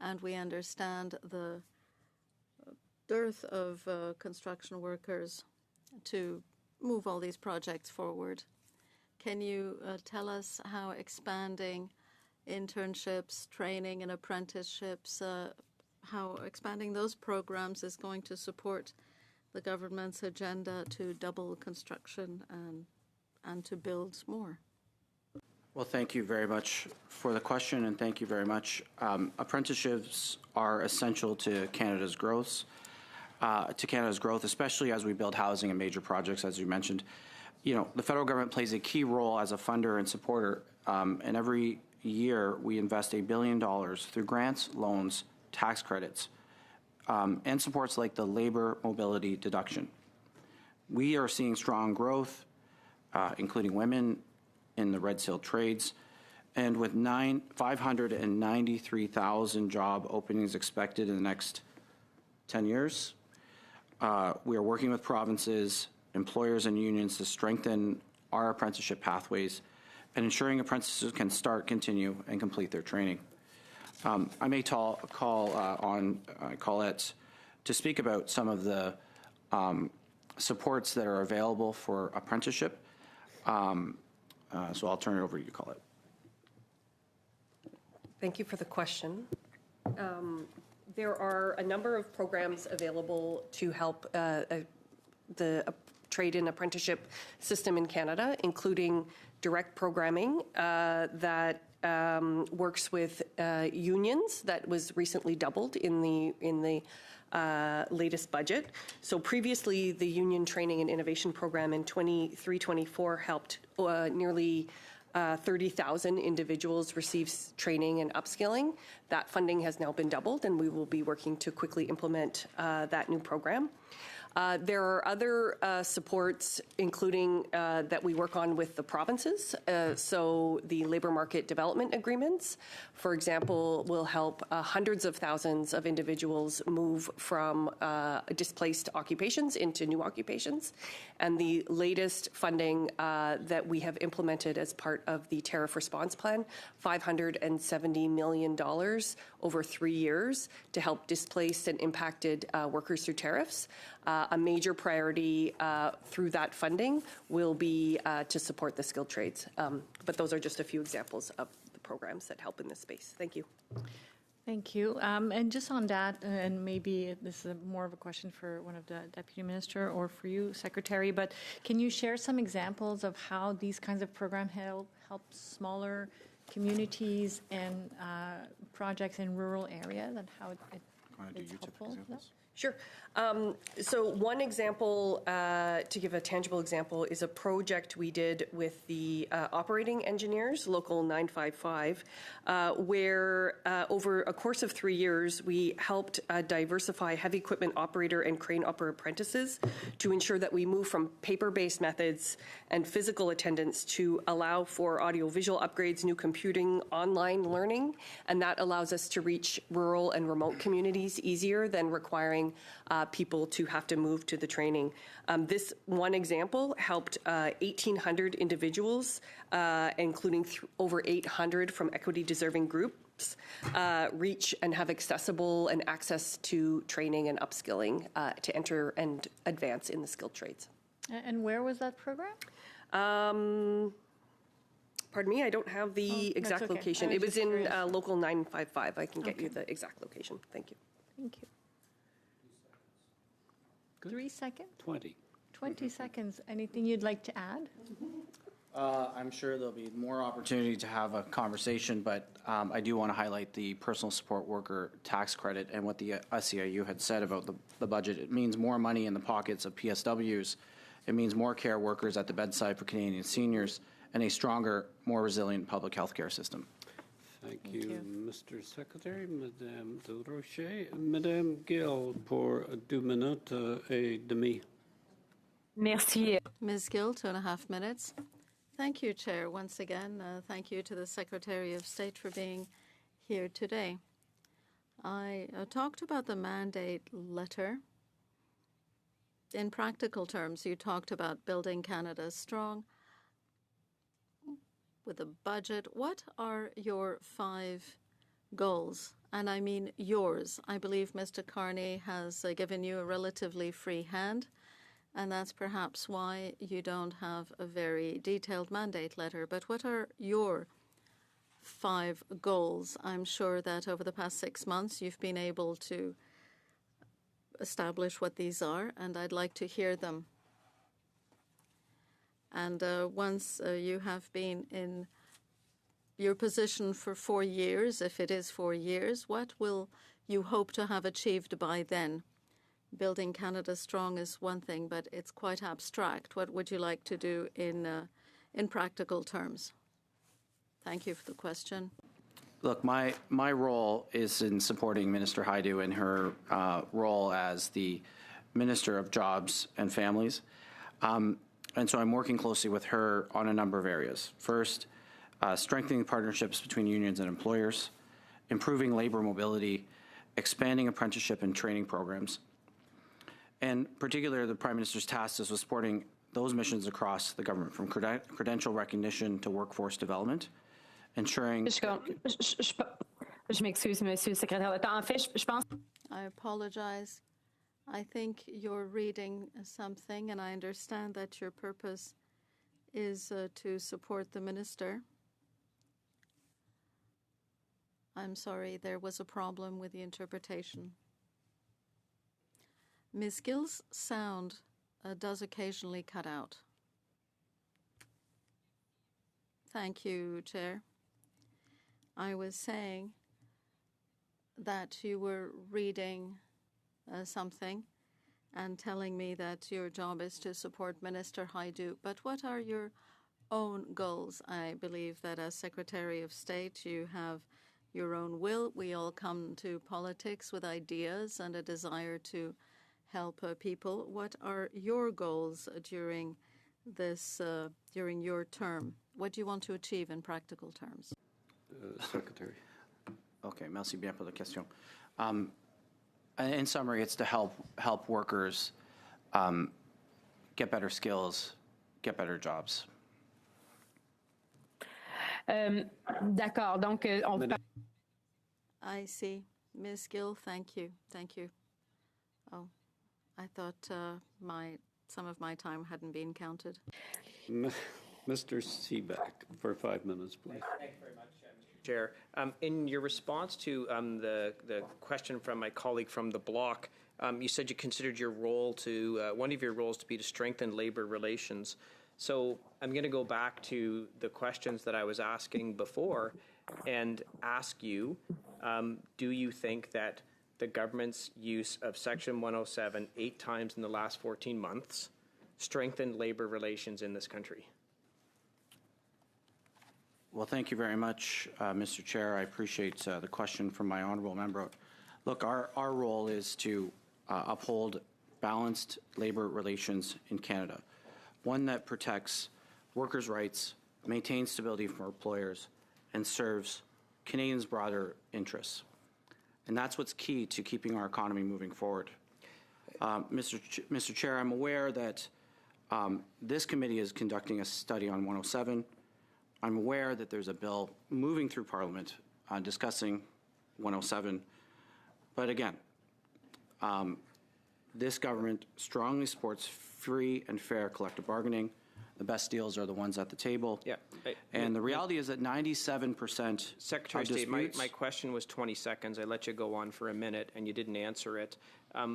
and we understand the dearth of construction workers to move all these projects forward. Can you tell us how expanding internships, training, and apprenticeships, how expanding those programs is going to support the government's agenda to double construction and to build more? Well, thank you very much for the question, and thank you very much. Apprenticeships are essential to Canada's growth, especially as we build housing and major projects, as you mentioned. You know, the federal government plays a key role as a funder and supporter, and every year we invest $1 billion through grants, loans, tax credits, and supports like the labor mobility deduction. We are seeing strong growth, including women in the red seal trades, and with 593,000 job openings expected in the next 10 years. We are working with provinces, employers, and unions to strengthen our apprenticeship pathways and ensuring apprentices can start, continue, and complete their training. I may call on Colette to speak about some of the supports that are available for apprenticeship. So I'll turn it over to you, Colette. Thank you for the question. There are a number of programs available to help the trade and apprenticeship system in Canada, including direct programming that works with unions, that was recently doubled in the latest budget. So previously, the Union Training and Innovation Program in 23-24 helped nearly 30,000 individuals receive training and upskilling. That funding has now been doubled, and we will be working to quickly implement that new program. There are other supports, including that we work on with the provinces. So the labor market development agreements, for example, will help hundreds of thousands of individuals move from displaced occupations into new occupations. And the latest funding that we have implemented as part of the tariff response plan, $570 million over 3 years to help displaced and impacted workers through tariffs. A major priority through that funding will be to support the skilled trades. But those are just a few examples of the programs that help in this space. Thank you. Thank you. And just on that, and maybe this is more of a question for one of the Deputy Minister or for you, Secretary, but can you share some examples of how these kinds of programs help smaller communities and projects in rural areas and how it's helpful? Sure. So one example, to give a tangible example, is a project we did with the operating engineers, Local 955, where over a course of 3 years, we helped diversify heavy equipment operator and crane operator apprentices to ensure that we move from paper-based methods and physical attendance to allow for audiovisual upgrades, new computing, online learning, and that allows us to reach rural and remote communities fees easier than requiring people to have to move to the training. This one example helped 1,800 individuals, including over 800 from equity-deserving groups, reach and have accessible and access to training and upskilling to enter and advance in the skilled trades. And where was that program? Pardon me, I don't have the that's exact okay. location. I was It was just in curious. Local 955. I can get you the exact location. Thank you. Thank you. 3 seconds? 20. 20 seconds. Anything you'd like to add? I'm sure there'll be more opportunity to have a conversation, but I do want to highlight the personal support worker tax credit and what the SEIU had said about the budget. It means more money in the pockets of PSWs. It means more care workers at the bedside for Canadian seniors and a stronger, more resilient public health care system. Thank you, Mr. Secretary, Madame Durocher. Madame Gill, pour 2 minutes et demi. Merci. Ms. Gill, 2.5 minutes. Thank you, Chair. Once again, thank you to the Secretary of State for being here today. I talked about the mandate letter. In practical terms, you talked about building Canada strong with a budget. What are your 5 goals? And I mean yours. I believe Mr. Carney has given you a relatively free hand, and that's perhaps why you don't have a very detailed mandate letter. But what are your 5 goals? I'm sure that over the past 6 months you've been able to establish what these are, and I'd like to hear them. And once you have been in your position for 4 years, if it is 4 years, what will you hope to have achieved by then? Building Canada strong is one thing, but it's quite abstract. What would you like to do in practical terms? Thank you for the question. Look, my role is in supporting Minister Hajdu in her role as the Minister of Jobs and Families. And so I'm working closely with her on a number of areas. First, strengthening partnerships between unions and employers, improving labor mobility, expanding apprenticeship and training programs. And particularly, the Prime Minister's tasked us with supporting those missions across the government, from credential recognition to workforce development, ensuring... Je m'excuse, Monsieur le Secrétaire d'État. En fait, je pense... I apologize. I think you're reading something, and I understand that your purpose is to support the minister. I'm sorry, there was a problem with the interpretation. Ms. Gill's sound does occasionally cut out. Thank you, Chair. I was saying that you were reading something and telling me that your job is to support Minister Hajdu. But what are your own goals? I believe that as Secretary of State, you have your own will. We all come to politics with ideas and a desire to help people. What are your goals during this, during your term? What do you want to achieve in practical terms? Secretary. Okay, merci bien pour la question. In summary, it's to help workers get better skills, get better jobs. D'accord. Donc, I see. Ms. Gill, thank you. Thank you. Oh, I thought some of my time hadn't been counted. Mr. Seebeck, for 5 minutes, please. Thank you very much, Mr. Chair. In your response to the question from my colleague from the bloc, you said you considered your role to, one of your roles to be to strengthen labor relations. So I'm going to go back to the questions that I was asking before and ask you, do you think that the government's use of Section 107 8 times in the last 14 months strengthened labor relations in this country? Well, thank you very much, Mr. Chair. I appreciate the question from my honourable member. Look, our role is to uphold balanced labor relations in Canada, one that protects workers' rights, maintains stability for employers, and serves Canadians' broader interests. And that's what's key to keeping our economy moving forward. Mr. Chair, I'm aware that this committee is conducting a study on 107. I'm aware that there's a bill moving through Parliament discussing 107. But again, this government strongly supports free and fair collective bargaining. The best deals are the ones at the table. Yeah. And the reality is that 97% Secretary of State, my question was 20 seconds. I let you go on for a minute, and you didn't answer it.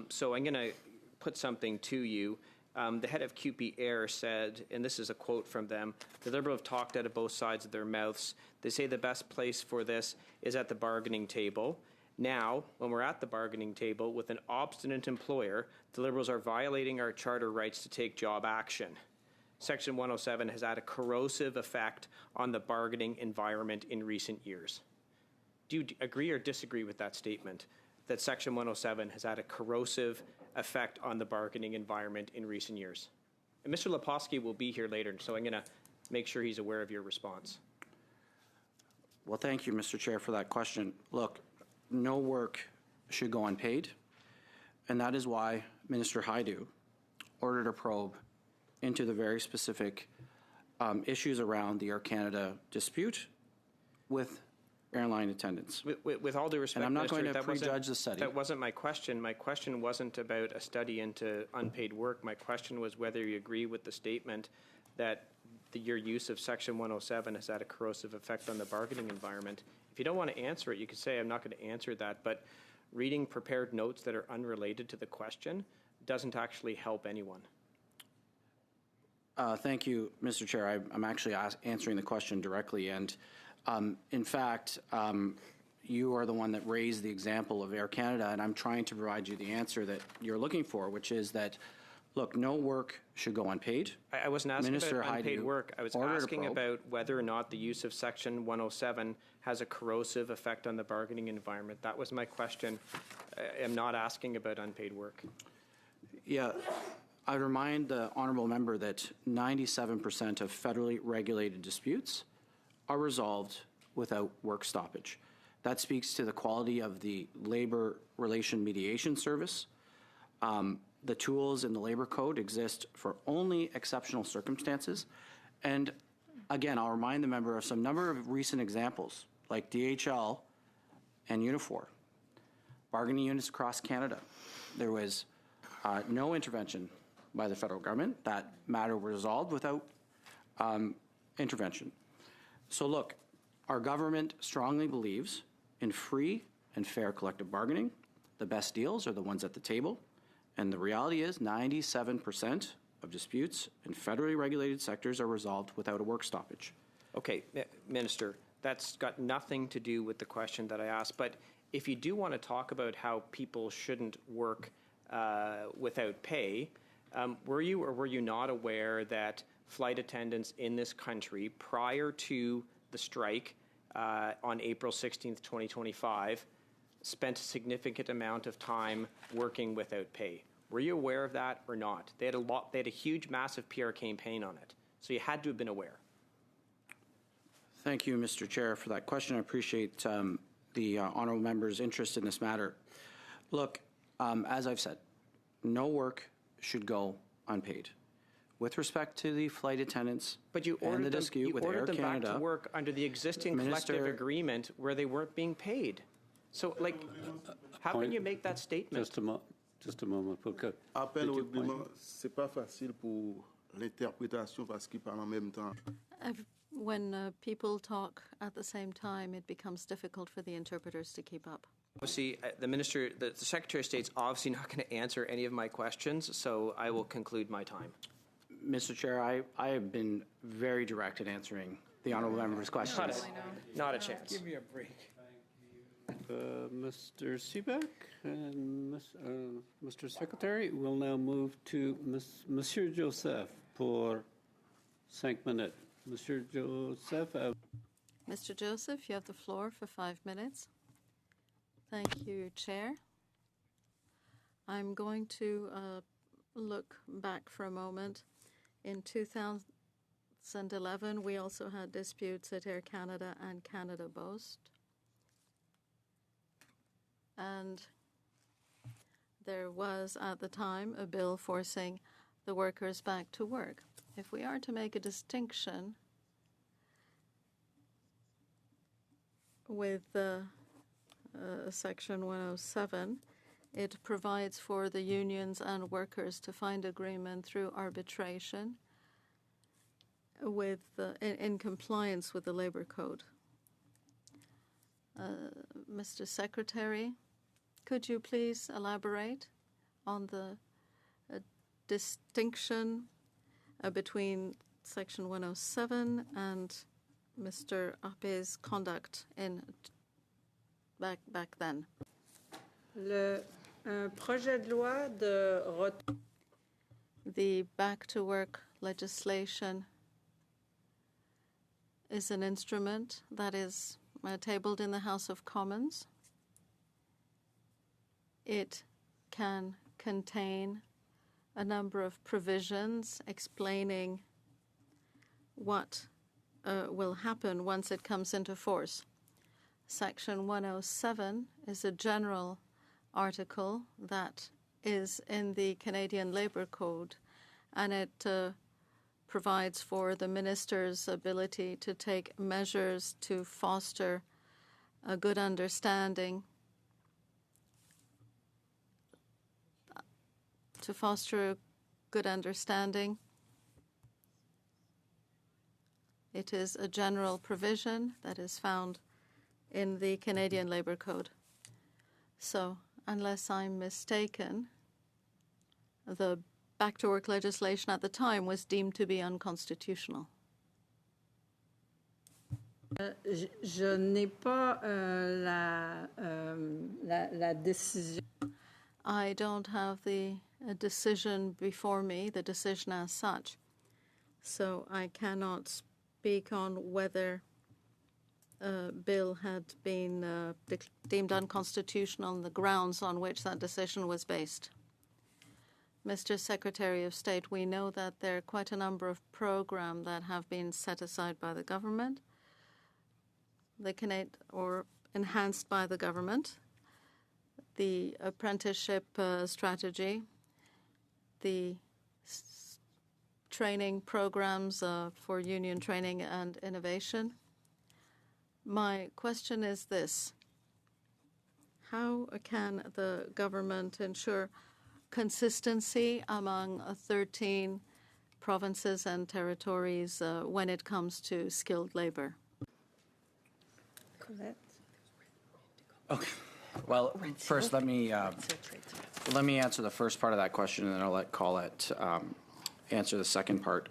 So I'm going to put something to you. The head of QP Air said, and this is a quote from them, the Liberal have talked out of both sides of their mouths. They say the best place for this is at the bargaining table. Now, when we're at the bargaining table with an obstinate employer, the Liberals are violating our charter rights to take job action. Section 107 has had a corrosive effect on the bargaining environment in recent years. Do you agree or disagree with that statement, that Section 107 has had a corrosive effect on the bargaining environment in recent years? And Mr. Lepofsky will be here later, so I'm going to make sure he's aware of your response. Well, thank you, Mr. Chair, for that question. Look, no work should go unpaid, and that is why Minister Hajdu ordered a probe into the very specific issues around the Air Canada dispute with airline attendants. With all due respect, and I'm not Minister, going to prejudge the study. That wasn't my question. My question wasn't about a study into unpaid work. My question was whether you agree with the statement that your use of Section 107 has had a corrosive effect on the bargaining environment. If you don't want to answer it, you could say, I'm not going to answer that. But reading prepared notes that are unrelated to the question doesn't actually help anyone. Thank you, Mr. Chair. I'm actually answering the question directly. And in fact, you are the one that raised the example of Air Canada, and I'm trying to provide you the answer that you're looking for, which is that, look, no work should go unpaid. I wasn't asking Minister about unpaid Hajdu work. I was asking about whether or not the use of Section 107 has a corrosive effect on the bargaining environment. That was my question. I'm not asking about unpaid work. Yeah. I remind the honourable member that 97% of federally regulated disputes are resolved without work stoppage. That speaks to the quality of the Labour Relation Mediation Service. The tools in the Labour Code exist for only exceptional circumstances. And again, I'll remind the member of some number of recent examples, like DHL and Unifor, bargaining units across Canada. There was no intervention by the federal government. That matter was resolved without intervention. So look, our government strongly believes in free and fair collective bargaining. The best deals are the ones at the table. And the reality is 97% of disputes in federally regulated sectors are resolved without a work stoppage. Okay, Minister, that's got nothing to do with the question that I asked. But if you do want to talk about how people shouldn't work without pay, were you or were you not aware that flight attendants in this country prior to the strike on April 16th, 2025, spent a significant amount of time working without pay? Were you aware of that or not? They had a huge, massive PR campaign on it, so you had to have been aware. Thank you, Mr. Chair, for that question. I appreciate the honourable member's interest in this matter. Look, as I've said, no work should go unpaid. With respect to the flight attendants but you ordered and the dispute with Air Canada, back to work under the existing collective agreement where they weren't being paid. So, like, how can you make that statement? Just a moment. Appel au règlement, c'est pas facile pour l'interprétation parce qu'ils parlent en même temps. When people talk at the same time, it becomes difficult for the interpreters to keep up. Obviously, the Secretary of State's obviously not going to answer any of my questions, so I will conclude my time. Mr. Chair, I have been very direct in answering the honourable member's questions. Not a chance. Give me a break. Mr. Seebeck and Mr. Secretary, we'll now move to Monsieur Joseph for 5 minutes. Monsieur Joseph. Mr. Joseph, you have the floor for 5 minutes. Thank you, Chair. I'm going to look back for a moment. In 2011, we also had disputes at Air Canada and Canada Post. and there was at the time a bill forcing the workers back to work. If we are to make a distinction with Section 107, it provides for the unions and workers to find agreement through arbitration with in compliance with the Labor Code. Mr. Secretary, could you please elaborate on the distinction between Section 107 and Mr. Appé's conduct in back then? Projet de loi de The Back to Work legislation is an instrument that is tabled in the House of Commons. It can contain a number of provisions explaining what will happen once it comes into force. Section 107 is a general article that is in the Canadian Labour Code, and it provides for the minister's ability to take measures to foster a good understanding, It is a general provision that is found in the Canadian Labour Code. So, unless I'm mistaken, the Back to Work legislation at the time was deemed to be unconstitutional. Je n'ai pas la décision. I don't have the decision before me, the decision as such, so I cannot speak on whether a bill had been deemed unconstitutional on the grounds on which that decision was based. Mr. Secretary of State, we know that there are quite a number of programs that have been set aside by the government, or enhanced by the government. The apprenticeship strategy, the training programs for union training and innovation. My question is this: how can the government ensure consistency among 13 provinces and territories when it comes to skilled labor? Colette. Okay. Well, first, let me answer the first part of that question, and then I'll let Colette answer the second part.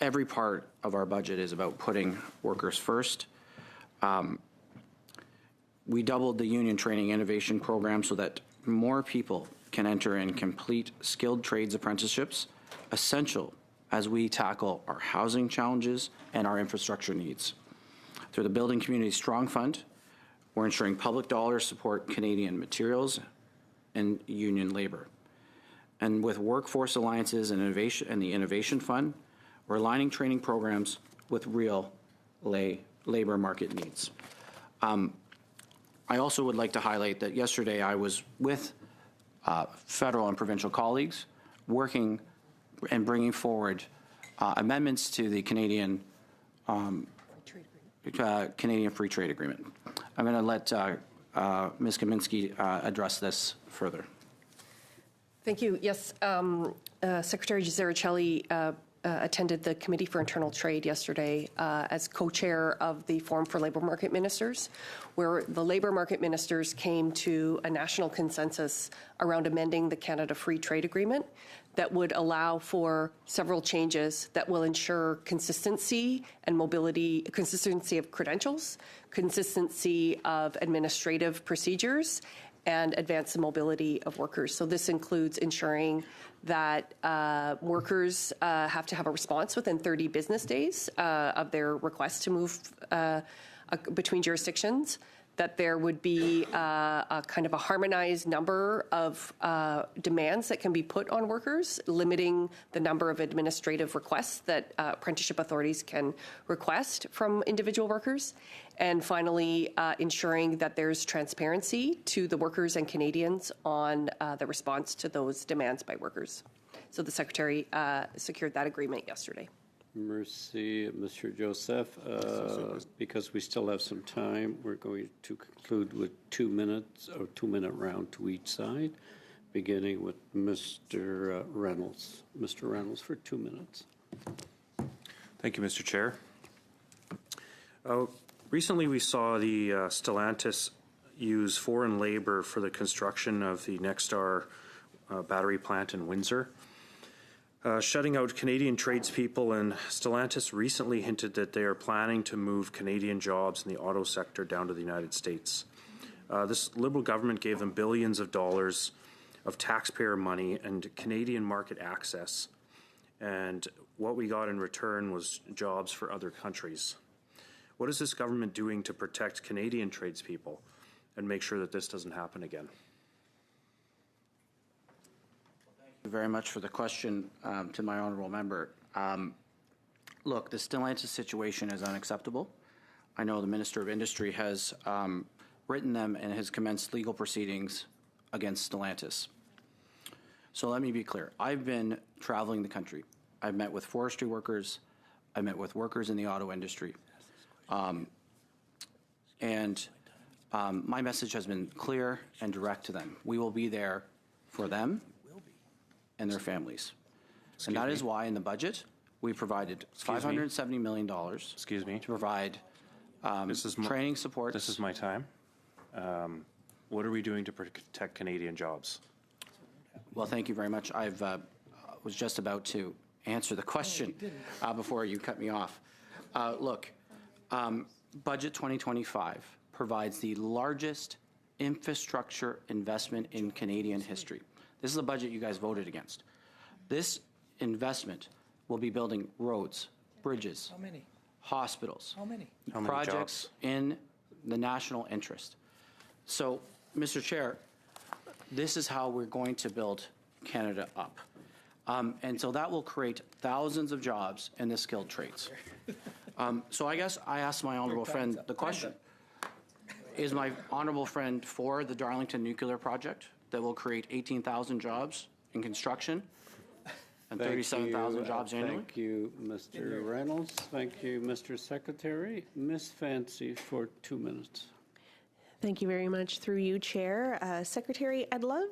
Every part of our budget is about putting workers first. We doubled the union training innovation program so that more people can enter and complete skilled trades apprenticeships, essential as we tackle our housing challenges and our infrastructure needs. Through the Building Community Strong Fund, we're ensuring public dollars support Canadian materials and union labor. And with workforce alliances and innovation and the Innovation Fund, we're aligning training programs with real labor market needs. I also would like to highlight that yesterday I was with federal and provincial colleagues working and bringing forward amendments to the Canadian Free Trade Agreement. I'm going to let Ms. Kaminski address this further. Thank you. Yes, Secretary Gisaricelli attended the Committee for Internal Trade yesterday as co-chair of the Forum for Labour Market Ministers, where the Labour Market Ministers came to a national consensus around amending the Canada Free Trade Agreement that would allow for several changes that will ensure consistency and mobility, consistency of credentials, consistency of administrative procedures, and advance the mobility of workers. So this includes ensuring that workers have to have a response within 30 business days of their request to move between jurisdictions, that there would be a kind of a harmonized number of demands that can be put on workers, limiting the number of administrative requests that apprenticeship authorities can request from individual workers. And finally, ensuring that there's transparency to the workers and Canadians on the response to those demands by workers. So the Secretary secured that agreement yesterday. Merci, Mr. Joseph. Because we still have some time, we're going to conclude with 2 minutes or 2-minute round to each side, beginning with Mr. Reynolds. Mr. Reynolds for 2 minutes. Thank you, Mr. Chair. Recently, we saw the Stellantis use foreign labor for the construction of the Nexstar battery plant in Windsor. Shutting out Canadian tradespeople, and Stellantis recently hinted that they are planning to move Canadian jobs in the auto sector down to the United States. This Liberal government gave them billions of dollars of taxpayer money and Canadian market access, and what we got in return was jobs for other countries. What is this government doing to protect Canadian tradespeople and make sure that this doesn't happen again? Thank you very much for the question to my honourable member. Look, the Stellantis situation is unacceptable. I know the Minister of Industry has written them and has commenced legal proceedings against Stellantis. So let me be clear. I've been traveling the country. I've met with forestry workers. I've met with workers in the auto industry. My message has been clear and direct to them. We will be there for them and their families. And that is why in the budget, we provided $570 million to provide training support. This is my time. What are we doing to protect Canadian jobs? Well, thank you very much. I was just about to answer the question before you cut me off. Look, Budget 2025 provides the largest infrastructure investment in Canadian history. This is a budget you guys voted against. This investment will be building roads, bridges, hospitals, projects in the national interest. So, Mr. Chair, this is how we're going to build Canada up. And so that will create thousands of jobs in the skilled trades. So I guess I asked my honourable friend the question. Is my honourable friend for the Darlington nuclear project that will create 18,000 jobs in construction and 37,000 jobs annually? Thank you, Mr. Reynolds. Thank you, Mr. Secretary. Ms. Fancy for 2 minutes. Thank you very much. Through you, Chair. Secretary, I'd love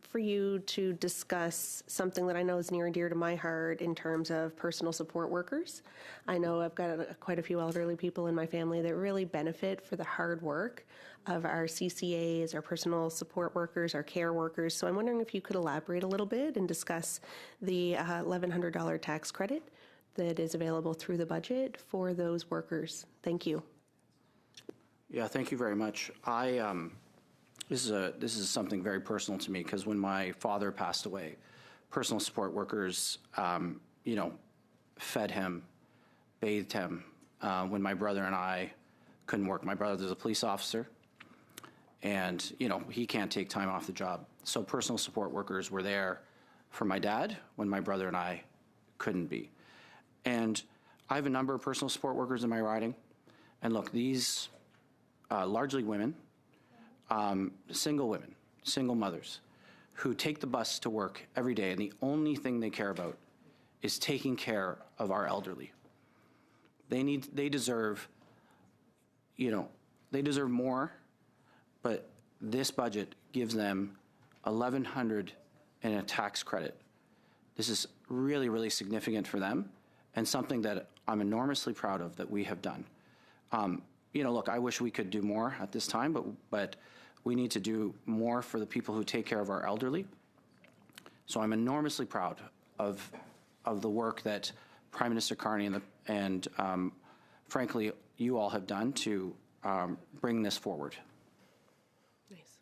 for you to discuss something that I know is near and dear to my heart in terms of personal support workers. I know I've got quite a few elderly people in my family that really benefit for the hard work of our CCAs, our personal support workers, our care workers. So I'm wondering if you could elaborate a little bit and discuss the $1,100 tax credit that is available through the budget for those workers. Thank you. Yeah, thank you very much. This is something very personal to me because when my father passed away, personal support workers, fed him, bathed him. When my brother and I couldn't work, my brother is a police officer, and he can't take time off the job. So personal support workers were there for my dad when my brother and I couldn't be. And I have a number of personal support workers in my riding, and look, these largely women. Single mothers who take the bus to work every day, and the only thing they care about is taking care of our elderly. They deserve more, but this budget gives them $1,100 in a tax credit. This is really, really significant for them and something that I'm enormously proud of that we have done. Look, I wish we could do more at this time, but we need to do more for the people who take care of our elderly. So I'm enormously proud of the work that Prime Minister Carney and frankly, you all have done to bring this forward. Nice.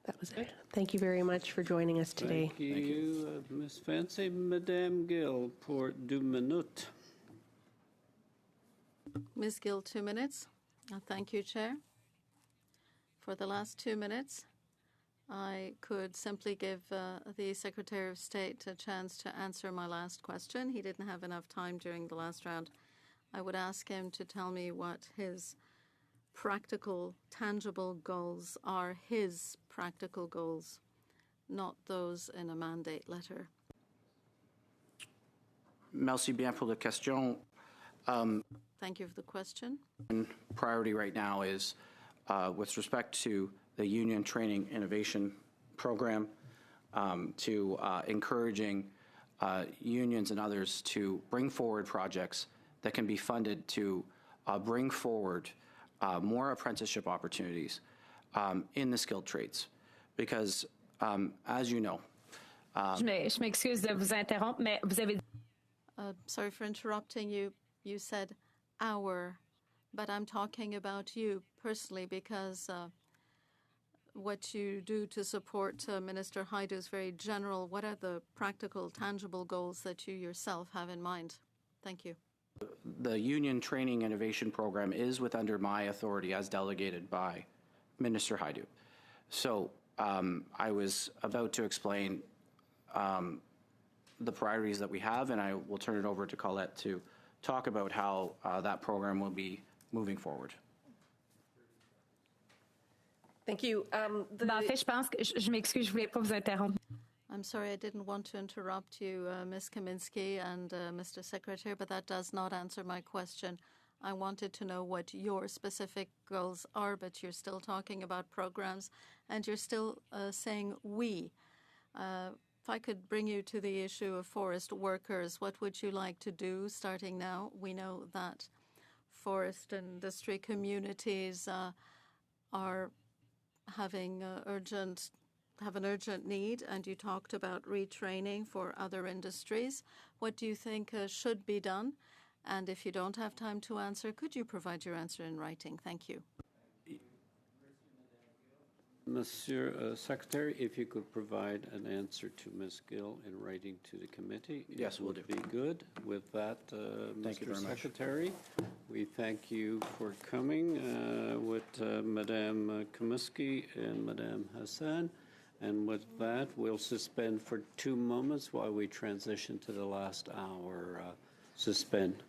That was it. Thank you very much for joining us today. Thank you, Ms. Fancy. Madame Gill pour 2 minutes. Ms. Gill, 2 minutes. Thank you, Chair. For the last 2 minutes, I could simply give the Secretary of State a chance to answer my last question. He didn't have enough time during the last round. I would ask him to tell me what his practical, tangible goals are, his practical goals, not those in a mandate letter. Merci bien pour la question. Thank you for the question. Priority right now is with respect to the Union Training Innovation Program, to encouraging unions and others to bring forward projects that can be funded to bring forward more apprenticeship opportunities in the skilled trades. Because, as you know, Je m'excuse de vous interrompre, mais vous avez... Sorry for interrupting you. You said our, but I'm talking about you personally because what you do to support Minister Hajdu is very general. What are the practical, tangible goals that you yourself have in mind? Thank you. the Union Training Innovation Program is under my authority as delegated by Minister Hajdu. So I was about to explain the priorities that we have, and I will turn it over to Colette to talk about how that program will be moving forward. Thank you. En fait, je pense que je m'excuse, je voulais pas vous interrompre. I'm sorry, I didn't want to interrupt you, Ms. Kaminsky and Mr. Secretary, but that does not answer my question. I wanted to know what your specific goals are, but you're still talking about programs, and you're still saying we. If I could bring you to the issue of forest workers, what would you like to do starting now? We know that forest industry communities are having have an urgent need, and you talked about retraining for other industries. What do you think should be done? And if you don't have time to answer, could you provide your answer in writing? Thank you. Monsieur Secretary, if you could provide an answer to Ms. Gill in writing to the committee, yes, it would be good. With that, Mr. Secretary, we thank you for coming with Madame Kaminsky and Madame Hassan. And with that, we'll suspend for 2 moments while we transition to the last hour. Suspend.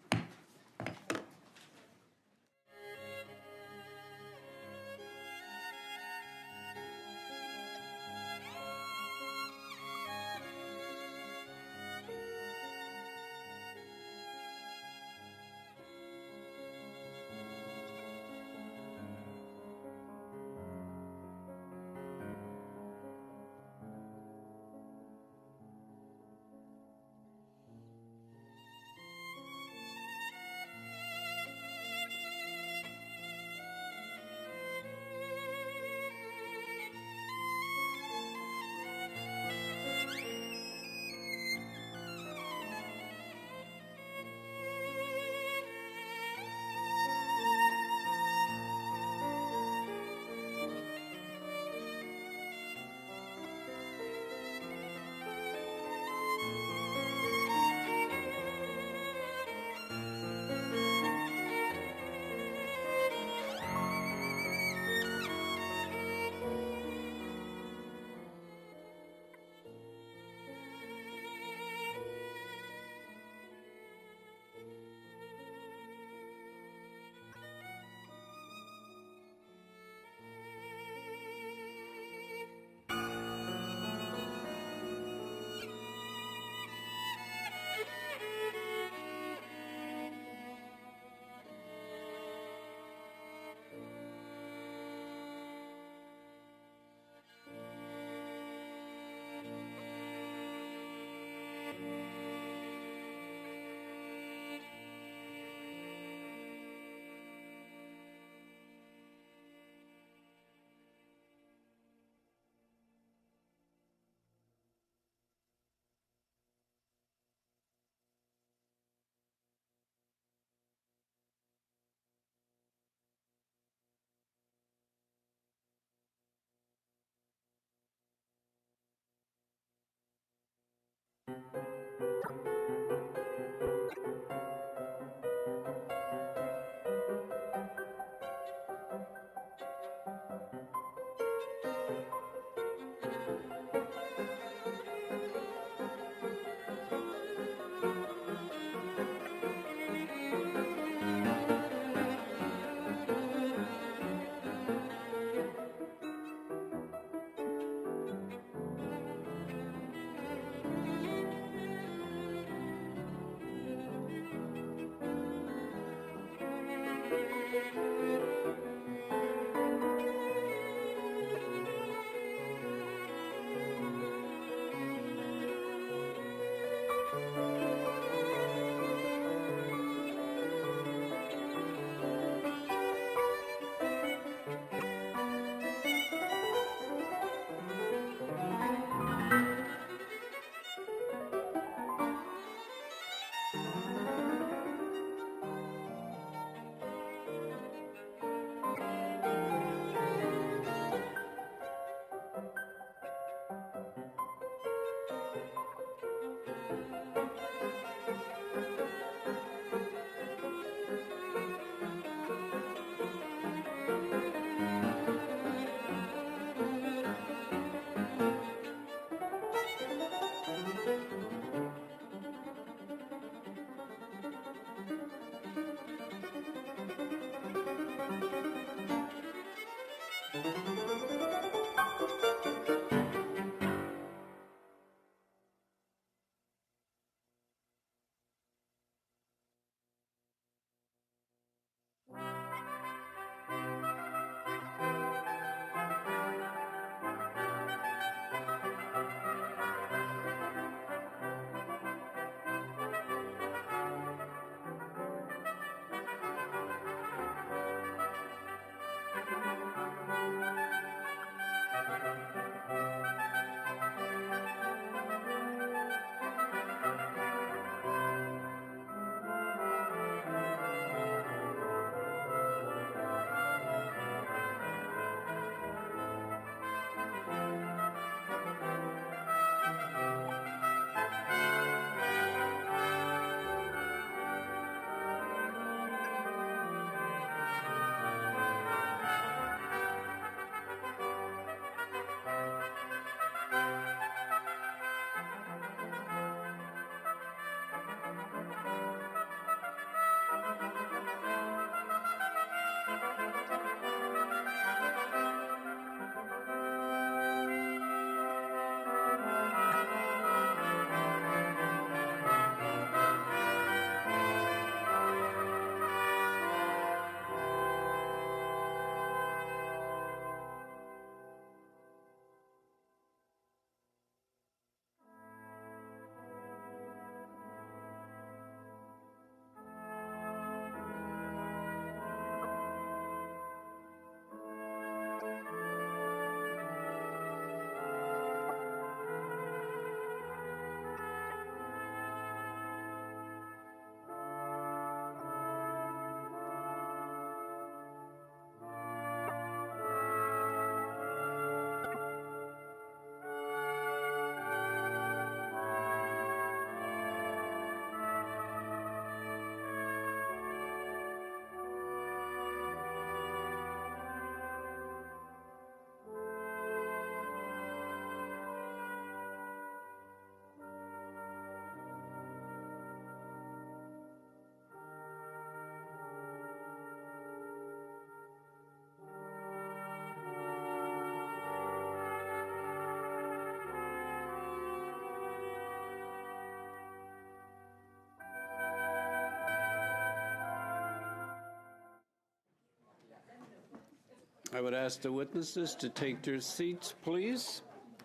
I would ask the witnesses to take their seats, please,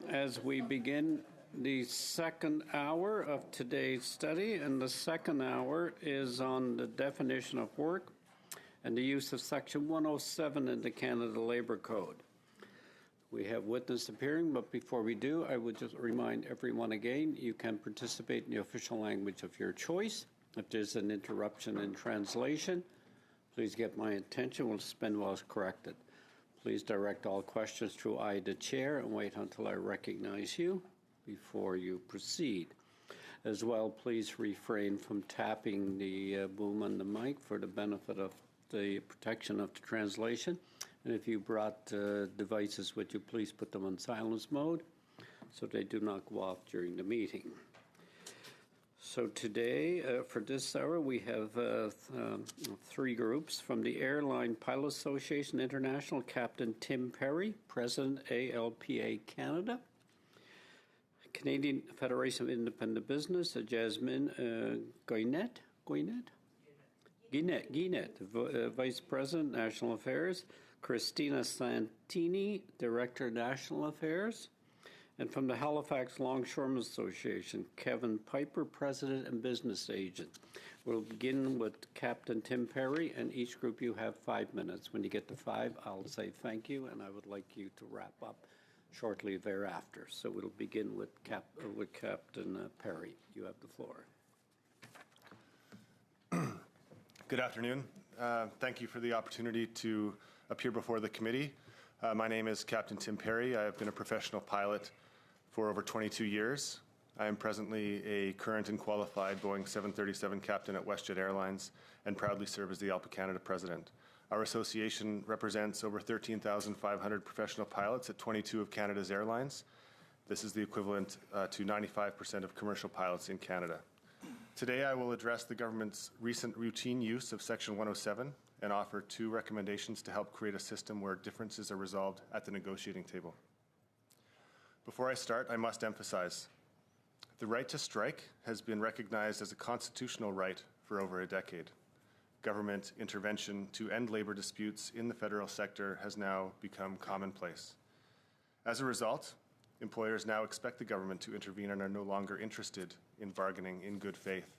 as we begin the second hour of today's study. And the second hour is on the definition of work and the use of Section 107 in the Canada Labour Code. We have witness appearing, but before we do, I would just remind everyone again, you can participate in the official language of your choice. If there's an interruption in translation, please get my attention. We'll suspend while it's corrected. Please direct all questions through I, the chair, and wait until I recognize you before you proceed. As well, please refrain from tapping the boom on the mic for the benefit of the protection of the translation. And if you brought devices with you, please put them on silence mode so they do not go off during the meeting. So today, for this hour, we have three groups. From the Airline Pilot Association International, Captain Tim Perry, President, ALPA Canada. Canadian Federation of Independent Business, Jasmine Guinet, Vice President, National Affairs. Christina Santini, Director, National Affairs. And from the Halifax Longshoremen Association, Kevin Piper, President and Business Agent. We'll begin with Captain Tim Perry, and each group you have 5 minutes. When you get to 5, I'll say thank you, and I would like you to wrap up shortly thereafter. So we'll begin with Captain Perry. You have the floor. Good afternoon. Thank you for the opportunity to appear before the committee. My name is Captain Tim Perry. I have been a professional pilot for over 22 years. I am presently a current and qualified Boeing 737 captain at WestJet Airlines and proudly serve as the ALPA Canada president. Our association represents over 13,500 professional pilots at 22 of Canada's airlines. This is the equivalent to 95% of commercial pilots in Canada. Today I will address the government's recent routine use of Section 107 and offer 2 recommendations to help create a system where differences are resolved at the negotiating table. Before I start, I must emphasize, the right to strike has been recognized as a constitutional right for over a decade. Government intervention to end labor disputes in the federal sector has now become commonplace. As a result, employers now expect the government to intervene and are no longer interested in bargaining in good faith.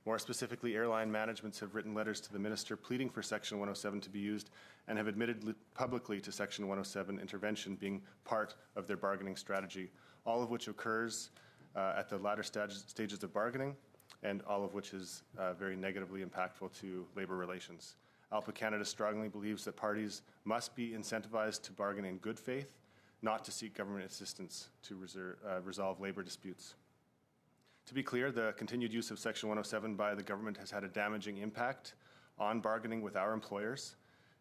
More specifically, airline managements have written letters to the minister pleading for Section 107 to be used and have admitted publicly to Section 107 intervention being part of their bargaining strategy, all of which occurs at the latter stages of bargaining, and all of which is very negatively impactful to labor relations. ALPA Canada strongly believes that parties must be incentivized to bargain in good faith, not to seek government assistance to resolve labor disputes. To be clear, the continued use of Section 107 by the government has had a damaging impact on bargaining with our employers.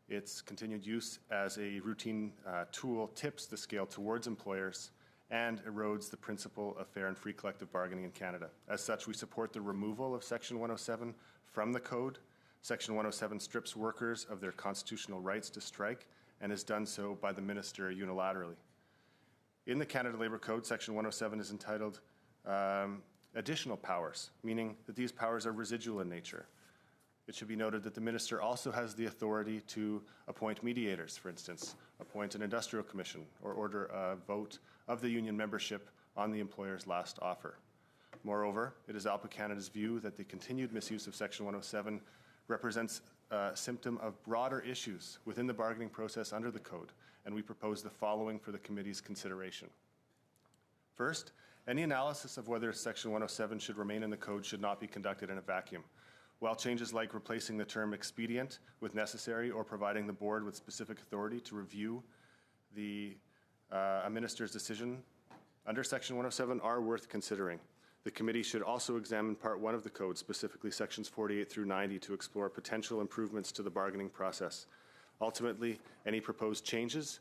Its continued use as a routine tool tips the scale towards employers and erodes the principle of fair and free collective bargaining in Canada. As such, we support the removal of Section 107 from the Code. Section 107 strips workers of their constitutional rights to strike and is done so by the minister unilaterally. In the Canada Labour Code, Section 107 is entitled additional powers, meaning that these powers are residual in nature. It should be noted that the minister also has the authority to appoint mediators, for instance, appoint an industrial commission, or order a vote of the union membership on the employer's last offer. Moreover, it is ALPA Canada's view that the continued misuse of Section 107 represents a symptom of broader issues within the bargaining process under the Code, and we propose the following for the committee's consideration. First, any analysis of whether Section 107 should remain in the Code should not be conducted in a vacuum. While changes like replacing the term expedient with necessary or providing the board with specific authority to review a minister's decision under Section 107 are worth considering, the committee should also examine Part 1 of the Code, specifically Sections 48 through 90, to explore potential improvements to the bargaining process. Ultimately, any proposed changes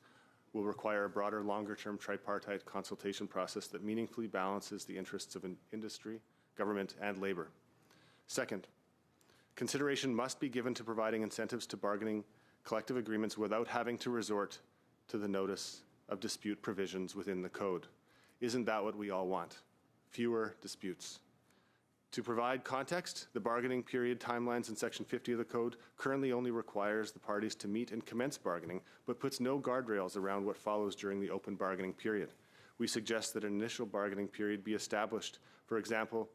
will require a broader, longer-term tripartite consultation process that meaningfully balances the interests of industry, government, and labor. Second, consideration must be given to providing incentives to bargaining collective agreements without having to resort to the notice of dispute provisions within the Code. Isn't that what we all want? Fewer disputes. To provide context, the bargaining period timelines in Section 50 of the Code currently only requires the parties to meet and commence bargaining, but puts no guardrails around what follows during the open bargaining period. We suggest that an initial bargaining period be established, for example,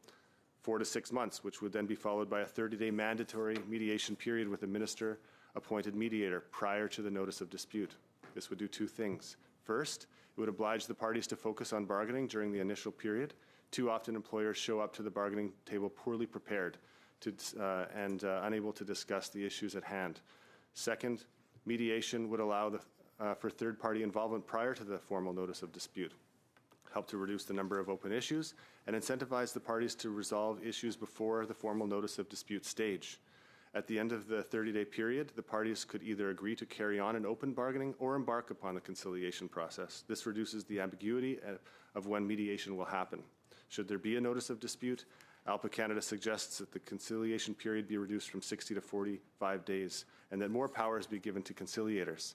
4 to 6 months, which would then be followed by a 30-day mandatory mediation period with a minister-appointed mediator prior to the notice of dispute. This would do 2 things. First, it would oblige the parties to focus on bargaining during the initial period. Too often, employers show up to the bargaining table poorly prepared and unable to discuss the issues at hand. Second, mediation would allow for third-party involvement prior to the formal notice of dispute, help to reduce the number of open issues, and incentivize the parties to resolve issues before the formal notice of dispute stage. At the end of the 30-day period, the parties could either agree to carry on an open bargaining or embark upon the conciliation process. This reduces the ambiguity of when mediation will happen. Should there be a notice of dispute, ALPA Canada suggests that the conciliation period be reduced from 60 to 45 days and that more powers be given to conciliators,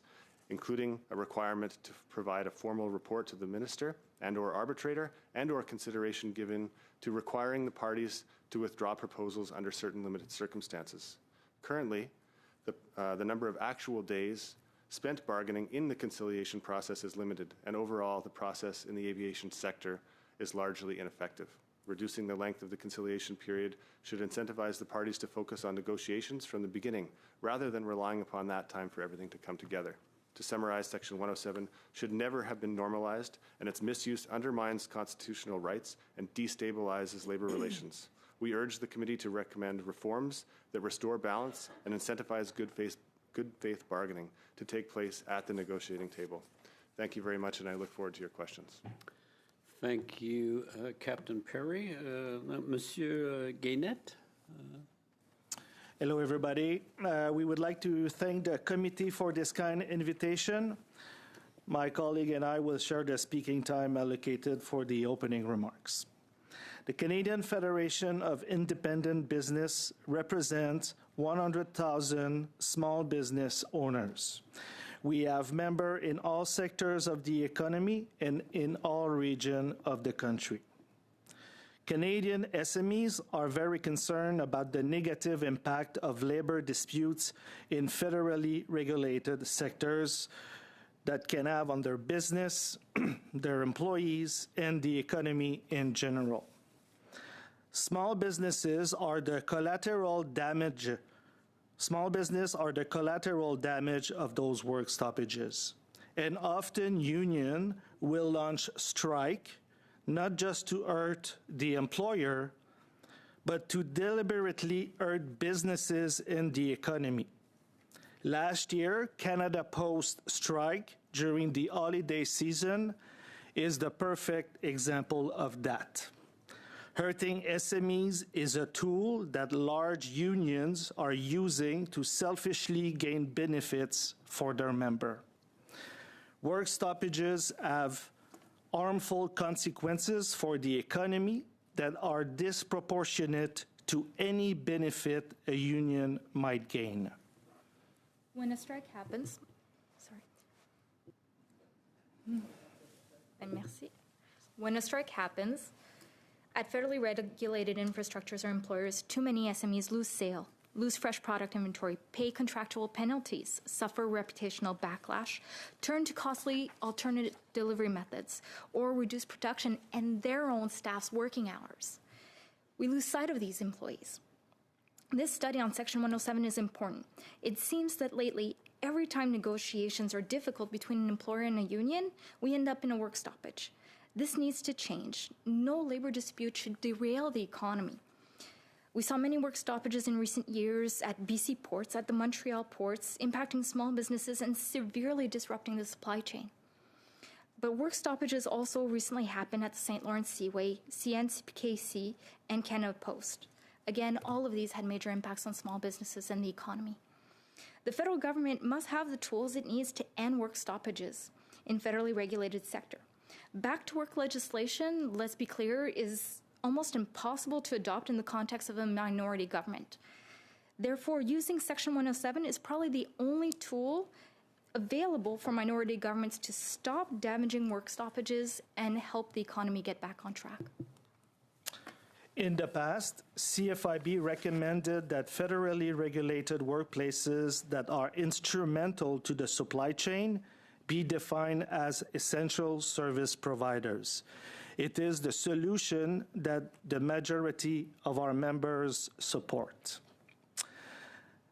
including a requirement to provide a formal report to the minister and/or arbitrator and/or consideration given to requiring the parties to withdraw proposals under certain limited circumstances. Currently, the number of actual days spent bargaining in the conciliation process is limited, and overall the process in the aviation sector is largely ineffective. Reducing the length of the conciliation period should incentivize the parties to focus on negotiations from the beginning, rather than relying upon that time for everything to come together. To summarize, Section 107 should never have been normalized, and its misuse undermines constitutional rights and destabilizes labor relations. We urge the committee to recommend reforms that restore balance and incentivize good faith bargaining to take place at the negotiating table. Thank you very much, and I look forward to your questions. Thank you, Captain Perry. Monsieur Guénette. Hello, everybody. We would like to thank the committee for this kind invitation. My colleague and I will share the speaking time allocated for the opening remarks. The Canadian Federation of Independent Business represents 100,000 small business owners. We have members in all sectors of the economy and in all regions of the country. Canadian SMEs are very concerned about the negative impact of labor disputes in federally regulated sectors that can have on their business, their employees, and the economy in general. Small businesses are the collateral damage. Small business are the collateral damage of those work stoppages. And often union will launch strike, not just to hurt the employer, but to deliberately hurt businesses in the economy. Last year, Canada Post strike during the holiday season is the perfect example of that. Hurting SMEs is a tool that large unions are using to selfishly gain benefits for their member. Work stoppages have harmful consequences for the economy that are disproportionate to any benefit a union might gain. When a strike happens, merci. When a strike happens, at federally regulated infrastructures or employers, too many SMEs lose sale, lose fresh product inventory, pay contractual penalties, suffer reputational backlash, turn to costly alternative delivery methods, or reduce production and their own staff's working hours. We lose sight of these employees. This study on Section 107 is important. It seems that lately, every time negotiations are difficult between an employer and a union, we end up in a work stoppage. This needs to change. No labor dispute should derail the economy. We saw many work stoppages in recent years at BC ports, at the Montreal ports, impacting small businesses and severely disrupting the supply chain. But work stoppages also recently happened at the St. Lawrence Seaway, CNCPKC, and Canada Post. Again, all of these had major impacts on small businesses and the economy. The federal government must have the tools it needs to end work stoppages in federally regulated sector. Back-to-work legislation, let's be clear, is almost impossible to adopt in the context of a minority government. Therefore, using Section 107 is probably the only tool available for minority governments to stop damaging work stoppages and help the economy get back on track. In the past, CFIB recommended that federally regulated workplaces that are instrumental to the supply chain be defined as essential service providers. It is the solution that the majority of our members support.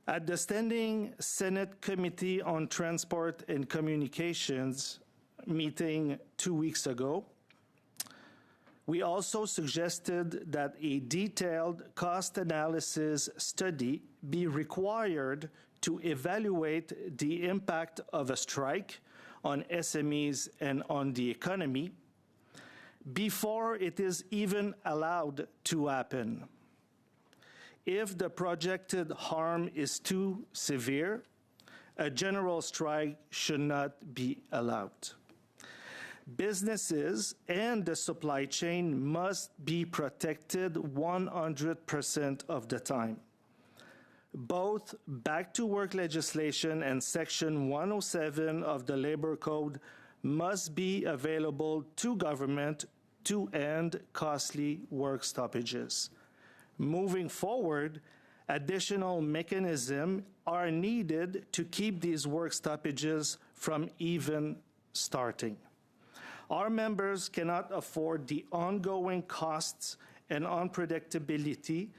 At the Standing Senate Committee on Transport and Communications meeting 2 weeks ago, we also suggested that a detailed cost analysis study be required to evaluate the impact of a strike on SMEs and on the economy before it is even allowed to happen. If the projected harm is too severe, a general strike should not be allowed. Businesses and the supply chain must be protected 100% of the time. Both back-to-work legislation and Section 107 of the Labor Code must be available to government to end costly work stoppages. Moving forward, additional mechanisms are needed to keep these work stoppages from even starting. Our members cannot afford the ongoing costs and unpredictability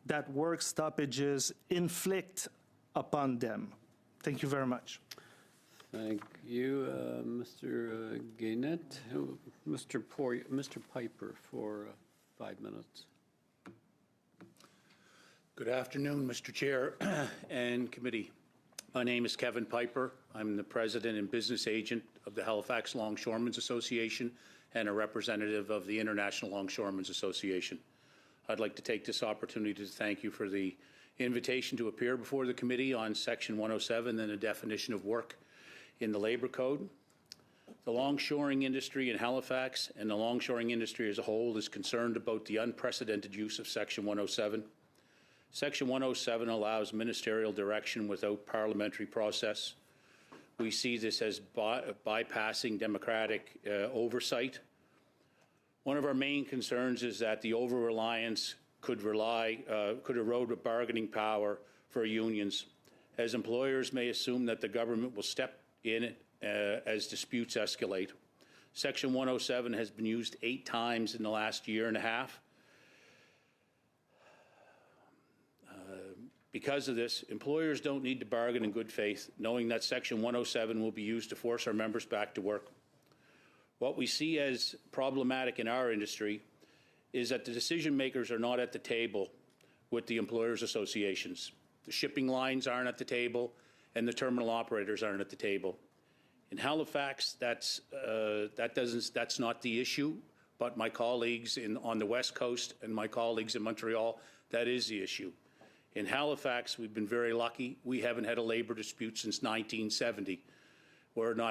that work stoppages inflict upon them. Thank you very much. Thank you, Mr. Guénette. Mr. Piper for 5 minutes. Good afternoon, Mr. Chair and committee. My name is Kevin Piper. I'm the president and business agent of the Halifax Longshoremen's Association and a representative of the International Longshoremen's Association. I'd like to take this opportunity to thank you for the invitation to appear before the committee on Section 107 and the definition of work in the Labor Code. The longshoring industry in Halifax and the longshoring industry as a whole is concerned about the unprecedented use of Section 107. Section 107 allows ministerial direction without parliamentary process. We see this as bypassing democratic oversight. One of our main concerns is that the over-reliance could erode the bargaining power for unions, as employers may assume that the government will step in as disputes escalate. Section 107 has been used 8 times in the last year and a half. Because of this, employers don't need to bargain in good faith, knowing that Section 107 will be used to force our members back to work. What we see as problematic in our industry is that the decision makers are not at the table with the employers' associations. The shipping lines aren't at the table, and the terminal operators aren't at the table. In Halifax, that's not the issue, but my colleagues on the West Coast and my colleagues in Montreal, that is the issue. In Halifax, we've been very lucky. We haven't had a labor dispute since 1970. We're an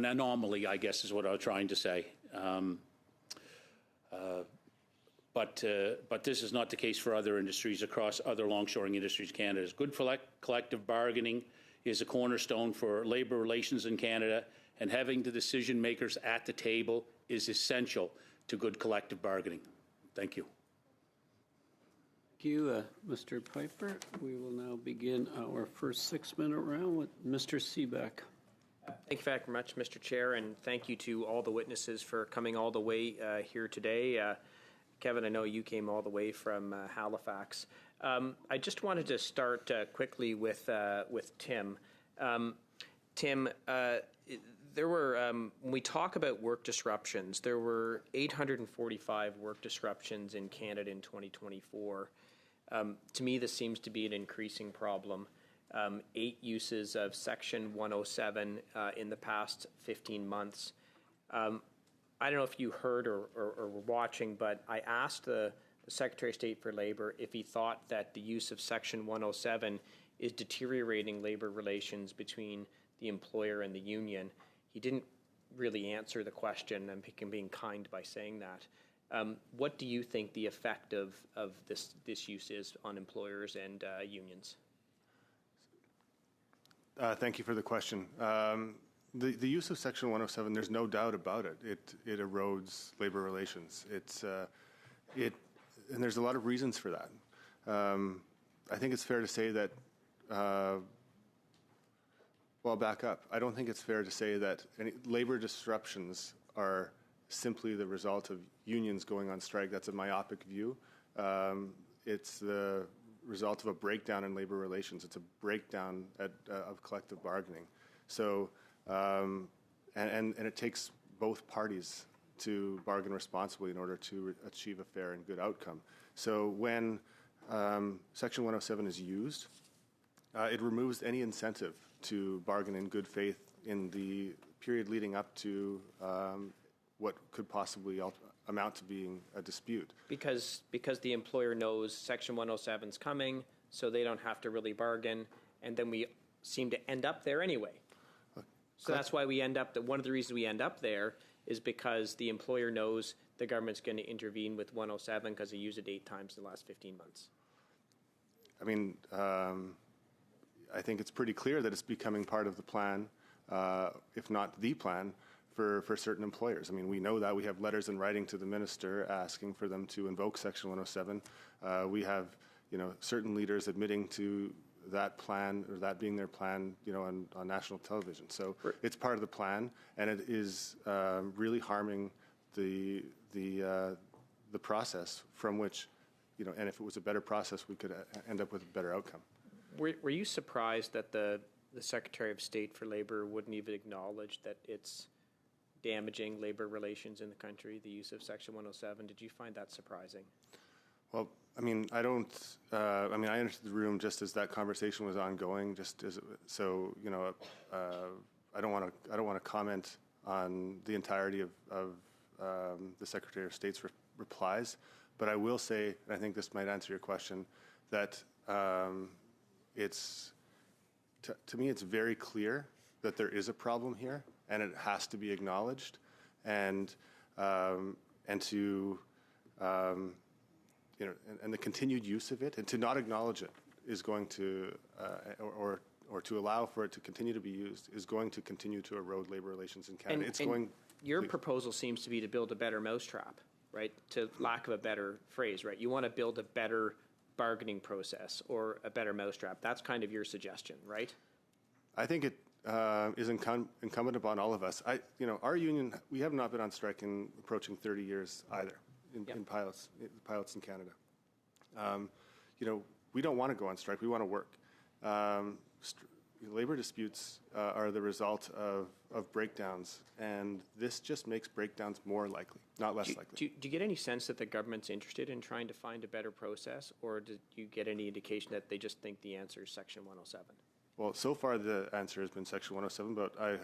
anomaly, I guess, is what I was trying to say. But this is not the case for other industries across other longshoring industries in Canada. Good collective bargaining is a cornerstone for labour relations in Canada, and having the decision makers at the table is essential to good collective bargaining. Thank you. Thank you, Mr. Piper. We will now begin our first 6-minute round with Mr. Seebeck. Thank you very much, Mr. Chair, and thank you to all the witnesses for coming all the way here today. Kevin, I know you came all the way from Halifax. I just wanted to start quickly with Tim. Tim, there were, when we talk about work disruptions, there were 845 work disruptions in Canada in 2024. To me, this seems to be an increasing problem. 8 uses of Section 107 in the past 15 months. I don't know if you heard or were watching, but I asked the Secretary of State for Labor if he thought that the use of Section 107 is deteriorating labor relations between the employer and the union. He didn't really answer the question. I'm being kind by saying that. What do you think the effect of this use is on employers and unions? Thank you for the question. The use of Section 107, there's no doubt about it. It erodes labor relations. And there's a lot of reasons for that. I think it's fair to say that, well, I'll back up. I don't think it's fair to say that any labor disruptions are simply the result of unions going on strike. That's a myopic view. It's the result of a breakdown in labor relations. It's a breakdown of collective bargaining. So, and it takes both parties to bargain responsibly in order to achieve a fair and good outcome. So when Section 107 is used, it removes any incentive to bargain in good faith in the period leading up to what could possibly amount to being a dispute. Because the employer knows Section 107 is coming, so they don't have to really bargain, and then we seem to end up there anyway. So that's why we end up, one of the reasons we end up there is because the employer knows the government's going to intervene with 107 because they used it 8 times in the last 15 months. I mean, I think it's pretty clear that it's becoming part of the plan, if not the plan, for certain employers. I mean, we know that. We have letters in writing to the minister asking for them to invoke Section 107. We have, certain leaders admitting to that plan, or that being their plan, on national television. So it's part of the plan, and it is really harming the process from which, and if it was a better process, we could end up with a better outcome. Were you surprised that the Secretary of State for Labor wouldn't even acknowledge that it's damaging labor relations in the country, the use of Section 107? Did you find that surprising? Well, I mean, I entered the room just as that conversation was ongoing. I don't want to comment on the entirety of the Secretary of State's replies, but I will say, and I think this might answer your question, that it's to me, it's very clear that there is a problem here, and it has to be acknowledged, and to and the continued use of it, and to not acknowledge it is going to, or to allow for it to continue to be used, is going to continue to erode labor relations in Canada. Your proposal seems to be to build a better mousetrap, right? To lack of a better phrase, right? You want to build a better bargaining process or a better mousetrap. That's kind of your suggestion, right? I think it is incumbent upon all of us. Our union, we have not been on strike in approaching 30 years either in pilots in Canada. We don't want to go on strike. We want to work. Labor disputes are the result of breakdowns, and this just makes breakdowns more likely, not less likely. Do you get any sense that the government's interested in trying to find a better process, or do you get any indication that they just think the answer is Section 107? Well, so far the answer has been Section 107, but I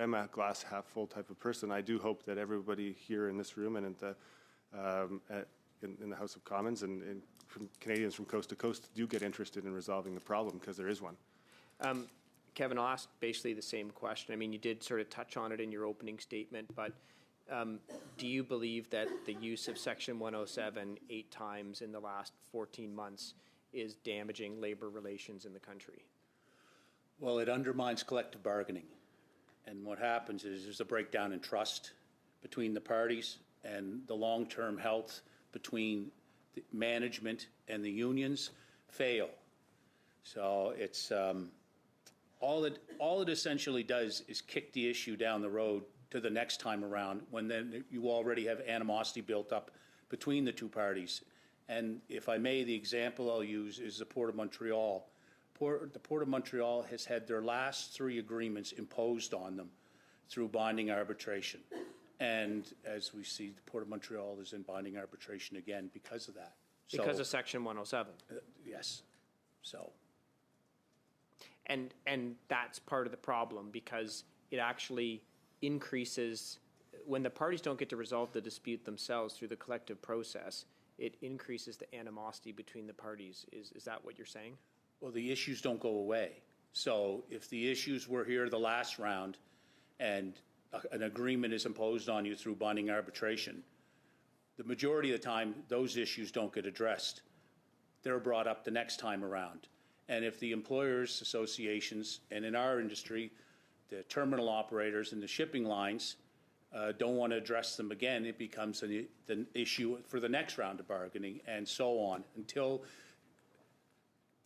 am a glass half full type of person. I do hope that everybody here in this room and in the House of Commons and from Canadians from coast to coast do get interested in resolving the problem, because there is one. Kevin, I'll ask basically the same question. I mean, you did sort of touch on it in your opening statement, but do you believe that the use of Section 107 8 times in the last 14 months is damaging labor relations in the country? Well, it undermines collective bargaining. And what happens is there's a breakdown in trust between the parties, and the long-term health between the management and the unions fail. So it's all it essentially does is kick the issue down the road to the next time around, when then you already have animosity built up between the two parties. And if I may, the example I'll use is the Port of Montreal. The Port of Montreal has had their last 3 agreements imposed on them through binding arbitration. And as we see, the Port of Montreal is in binding arbitration again because of that. Because of Section 107? Yes. So. And that's part of the problem, because it actually increases, when the parties don't get to resolve the dispute themselves through the collective process, it increases the animosity between the parties. Is that what you're saying? Well, the issues don't go away. So if the issues were here the last round and an agreement is imposed on you through binding arbitration, the majority of the time those issues don't get addressed. They're brought up the next time around. And if the employers' associations, and in our industry, the terminal operators and the shipping lines don't want to address them again, it becomes the issue for the next round of bargaining, and so on, until,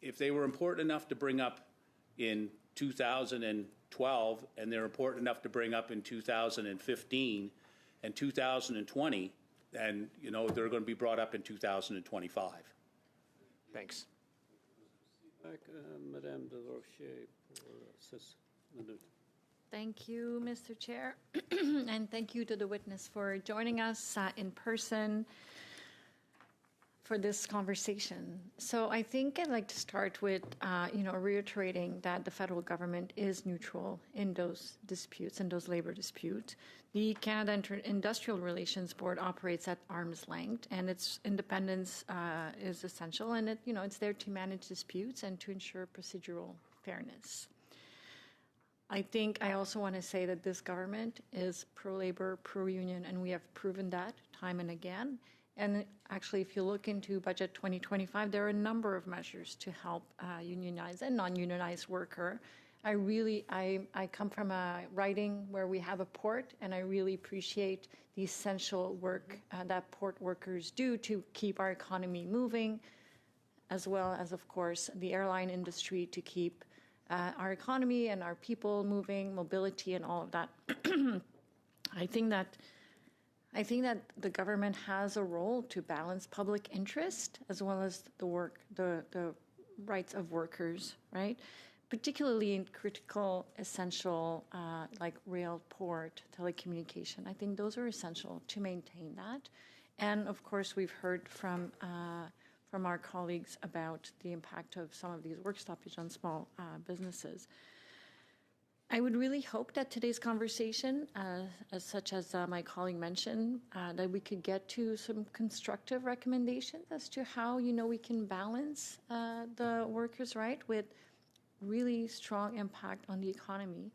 if they were important enough to bring up in 2012, and they're important enough to bring up in 2015 and 2020, then, they're going to be brought up in 2025. Thanks. Madame de Rocher pour 6 minutes. Thank you, Mr. Chair, and thank you to the witness for joining us in person for this conversation. So I think I'd like to start with, reiterating that the federal government is neutral in those disputes, in those labor disputes. The Canada Industrial Relations Board operates at arm's length, and its independence is essential, and it's there to manage disputes and to ensure procedural fairness. I think I also want to say that this government is pro-labor, pro-union, and we have proven that time and again. And actually, if you look into Budget 2025, there are a number of measures to help unionized and non-unionized worker. I come from a riding where we have a port, and I really appreciate the essential work that port workers do to keep our economy moving, as well as, of course, the airline industry to keep our economy and our people moving, mobility, and all of that. I think that the government has a role to balance public interest as well as the rights of workers, right? Particularly in critical, essential, like rail, port, telecommunication. I think those are essential to maintain that. And of course, we've heard from our colleagues about the impact of some of these work stoppages on small businesses. I would really hope that today's conversation, such as my colleague mentioned, that we could get to some constructive recommendations as to how, we can balance the workers' right with really strong impact on the economy.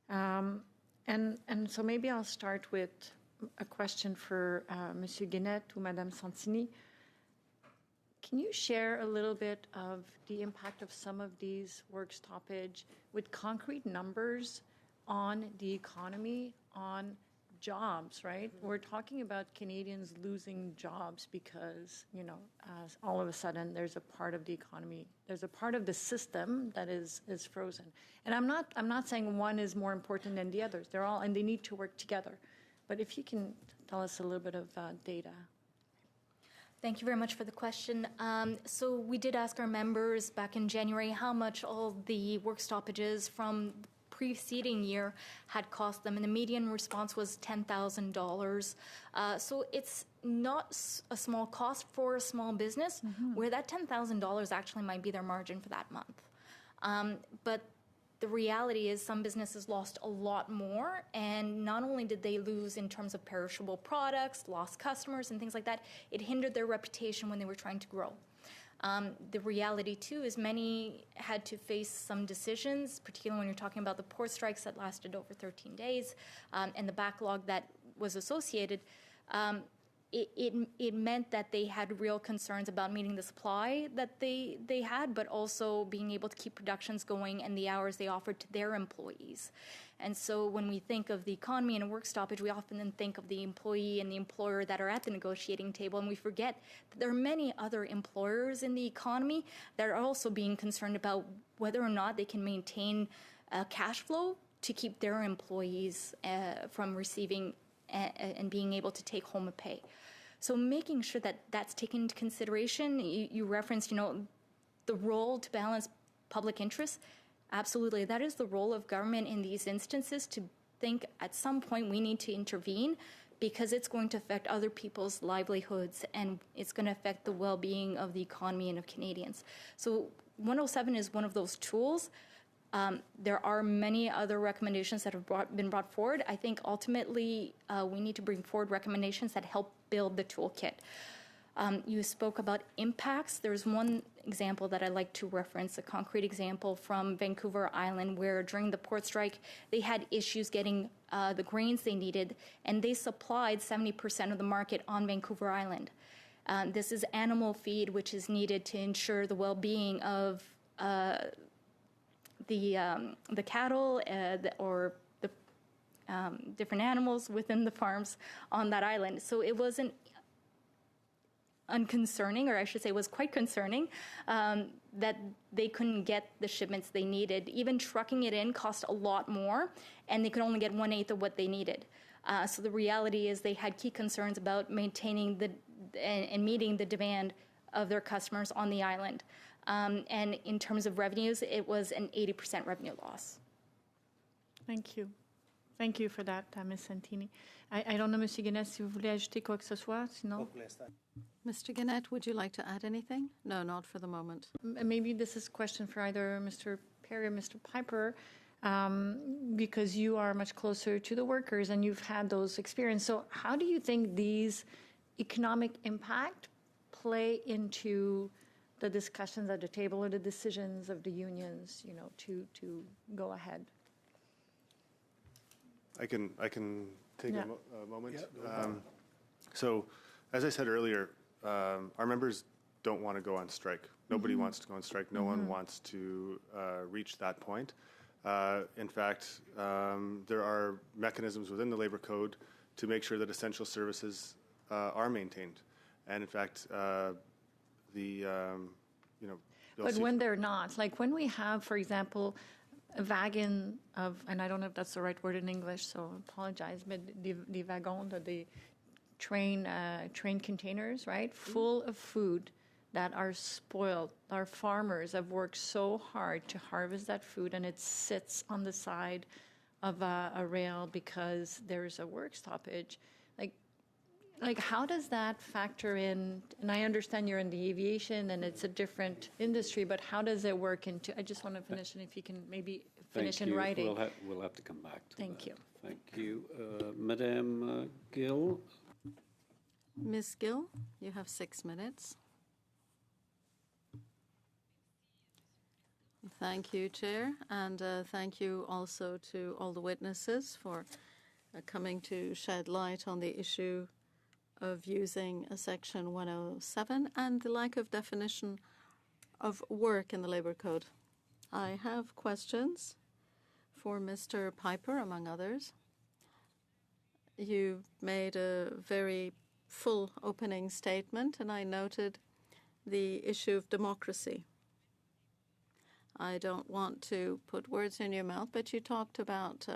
And so maybe I'll start with a question for Monsieur Guenette or Madame Santini. Can you share a little bit of the impact of some of these work stoppage with concrete numbers on the economy, on jobs, right? We're talking about Canadians losing jobs because, all of a sudden there's a part of the economy, there's a part of the system that is frozen. And I'm not saying one is more important than the others. They're all, and they need to work together. But if you can tell us a little bit of data. Thank you very much for the question. So we did ask our members back in January how much all the work stoppages from the preceding year had cost them, and the median response was $10,000. So it's not a small cost for a small business, where that $10,000 actually might be their margin for that month. But the reality is some businesses lost a lot more, and not only did they lose in terms of perishable products, lost customers and things like that, it hindered their reputation when they were trying to grow. The reality, too, is many had to face some decisions, particularly when you're talking about the port strikes that lasted over 13 days and the backlog that was associated. It meant that they had real concerns about meeting the supply that they had, but also being able to keep productions going and the hours they offered to their employees. And so when we think of the economy and a work stoppage, we often then think of the employee and the employer that are at the negotiating table, and we forget that there are many other employers in the economy that are also being concerned about whether or not they can maintain cash flow to keep their employees from receiving and being able to take home a pay. So making sure that that's taken into consideration, you referenced, the role to balance public interest. Absolutely, that is the role of government in these instances, to think at some point we need to intervene because it's going to affect other people's livelihoods and it's going to affect the well-being of the economy and of Canadians. So 107 is one of those tools. There are many other recommendations that have been brought forward. I think ultimately we need to bring forward recommendations that help build the toolkit. You spoke about impacts. There's one example that I like to reference, a concrete example from Vancouver Island, where during the port strike, they had issues getting the grains they needed, and they supplied 70% of the market on Vancouver Island. This is animal feed, which is needed to ensure the well-being of the cattle or the different animals within the farms on that island. So it wasn't unconcerning, or I should say was quite concerning, that they couldn't get the shipments they needed. Even trucking it in cost a lot more, and they could only get 1/8 of what they needed. So the reality is they had key concerns about maintaining and meeting the demand of their customers on the island. And in terms of revenues, it was an 80% revenue loss. Thank you. Thank you for that, Ms. Santini. I don't know, Monsieur Guenette, si vous voulez ajouter quoi que ce soit, sinon. Mr. Guenette, would you like to add anything? No, not for the moment. Maybe this is a question for either Mr. Perry or Mr. Piper, because you are much closer to the workers and you've had those experiences. So how do you think these economic impact play into the discussions at the table or the decisions of the unions, to go ahead? I can take Yeah. a moment. So, as I said earlier, our members don't want to go on strike. Nobody wants to go on strike. No one wants to reach that point. In fact, there are mechanisms within the Labor Code to make sure that essential services are maintained. And in fact, But when they're not, like when we have, for example, a wagon of, and I don't know if that's the right word in English, so I apologize, but the wagons, the train containers, right, full of food that are spoiled. Our farmers have worked so hard to harvest that food, and it sits on the side of a rail because there's a work stoppage. like, how does that factor in? And I understand you're in the aviation and it's a different industry, but how does it work into? I just want to finish, and if you can maybe finish Thank in you. writing. We'll have to come back to Thank that. you. Thank you. Madame Gill? Ms. Gill, you have 6 minutes. Thank you, Chair, and thank you also to all the witnesses for coming to shed light on the issue of using a Section 107 and the lack of definition of work in the Labour Code. I have questions for Mr. Piper, among others. You made a very full opening statement, and I noted the issue of democracy. I don't want to put words in your mouth, but you talked about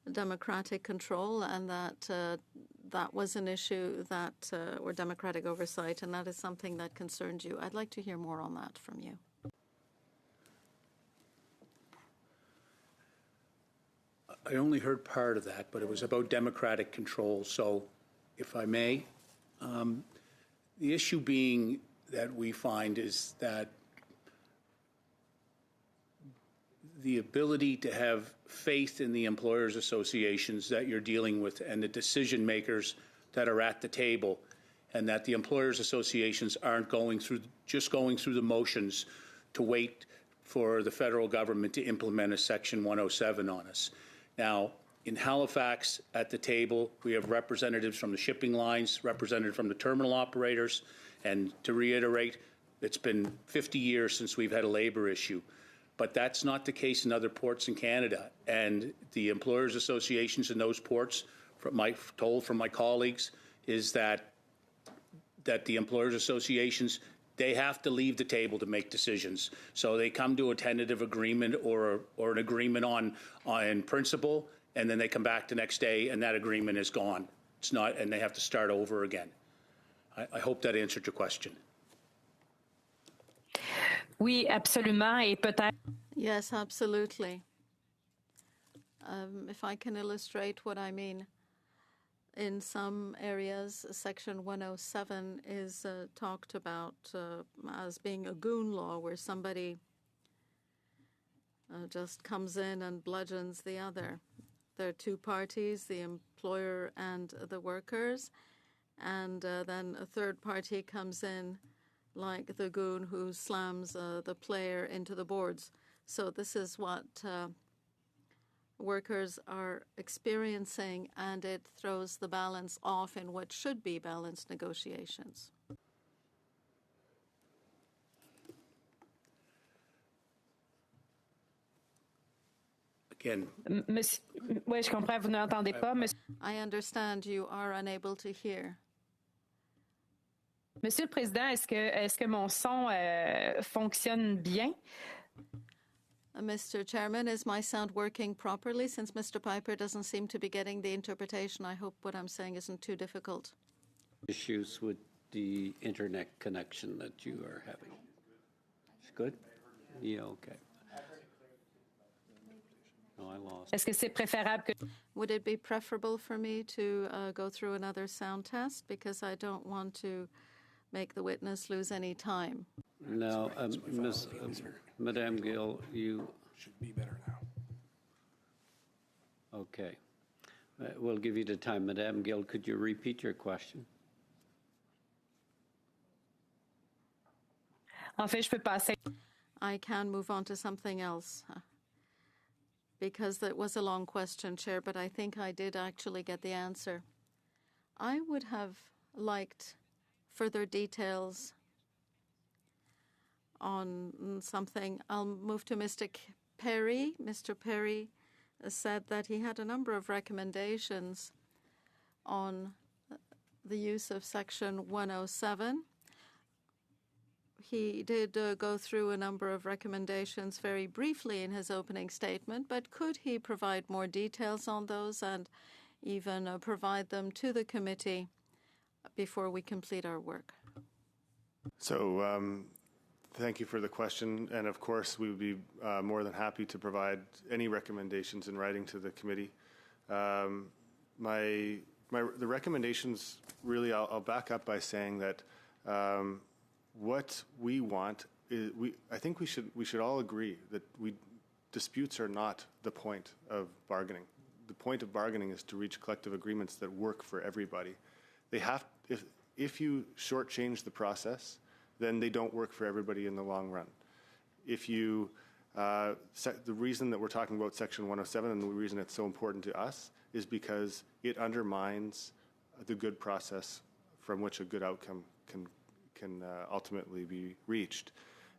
democratic control and that that was an issue that, or democratic oversight, and that is something that concerns you. I'd like to hear more on that from you. I only heard part of that, but it was about democratic control. So, if I may, the issue being that we find is that the ability to have faith in the employers' associations that you're dealing with and the decision makers that are at the table, and that the employers' associations aren't just going through the motions to wait for the federal government to implement a Section 107 on us. Now, in Halifax, at the table, we have representatives from the shipping lines, representatives from the terminal operators, and to reiterate, it's been 50 years since we've had a labor issue. But that's not the case in other ports in Canada. And the employers' associations in those ports, from my colleagues, is that the employers' associations, they have to leave the table to make decisions. So they come to a tentative agreement or an agreement on principle, and then they come back the next day and that agreement is gone. It's not, and they have to start over again. I hope that answered your question. Oui, absolument, et peut-être. Yes, absolutely. If I can illustrate what I mean, in some areas, Section 107 is talked about as being a goon law, where somebody just comes in and bludgeons the other. There are two parties, the employer and the workers, and then a third party comes in, like the goon who slams the player into the boards. So this is what workers are experiencing, and it throws the balance off in what should be balanced negotiations. Again. Monsieur, oui, je comprends, vous n'entendez pas. I understand you are unable to hear. Monsieur le Président, est-ce que mon son fonctionne bien? Mr. Chairman, is my sound working properly? Since Mr. Piper doesn't seem to be getting the interpretation, I hope what I'm saying isn't too difficult. Issues with the internet connection that you are having. It's good? Yeah, okay. No, I lost. Est-ce que c'est préférable que... Would it be preferable for me to go through another sound test? Because I don't want to make the witness lose any time. Now, Madame Gill, you should be better now. Okay. We'll give you the time. Madame Gill, could you repeat your question? En fait, je peux passer. I can move on to something else because it was a long question, Chair, but I think I did actually get the answer. I would have liked further details on something. I'll move to Mr. Perry. Mr. Perry said that he had a number of recommendations on the use of Section 107. He did go through a number of recommendations very briefly in his opening statement, but could he provide more details on those and even provide them to the committee before we complete our work? So thank you for the question. And of course, we would be more than happy to provide any recommendations in writing to the committee. My the recommendations, really, I'll back up by saying that what we want is, I think we should all agree that disputes are not the point of bargaining. The point of bargaining is to reach collective agreements that work for everybody. They have, if you shortchange the process, then they don't work for everybody in the long run. If you, the reason that we're talking about Section 107 and the reason it's so important to us is because it undermines the good process from which a good outcome can ultimately be reached.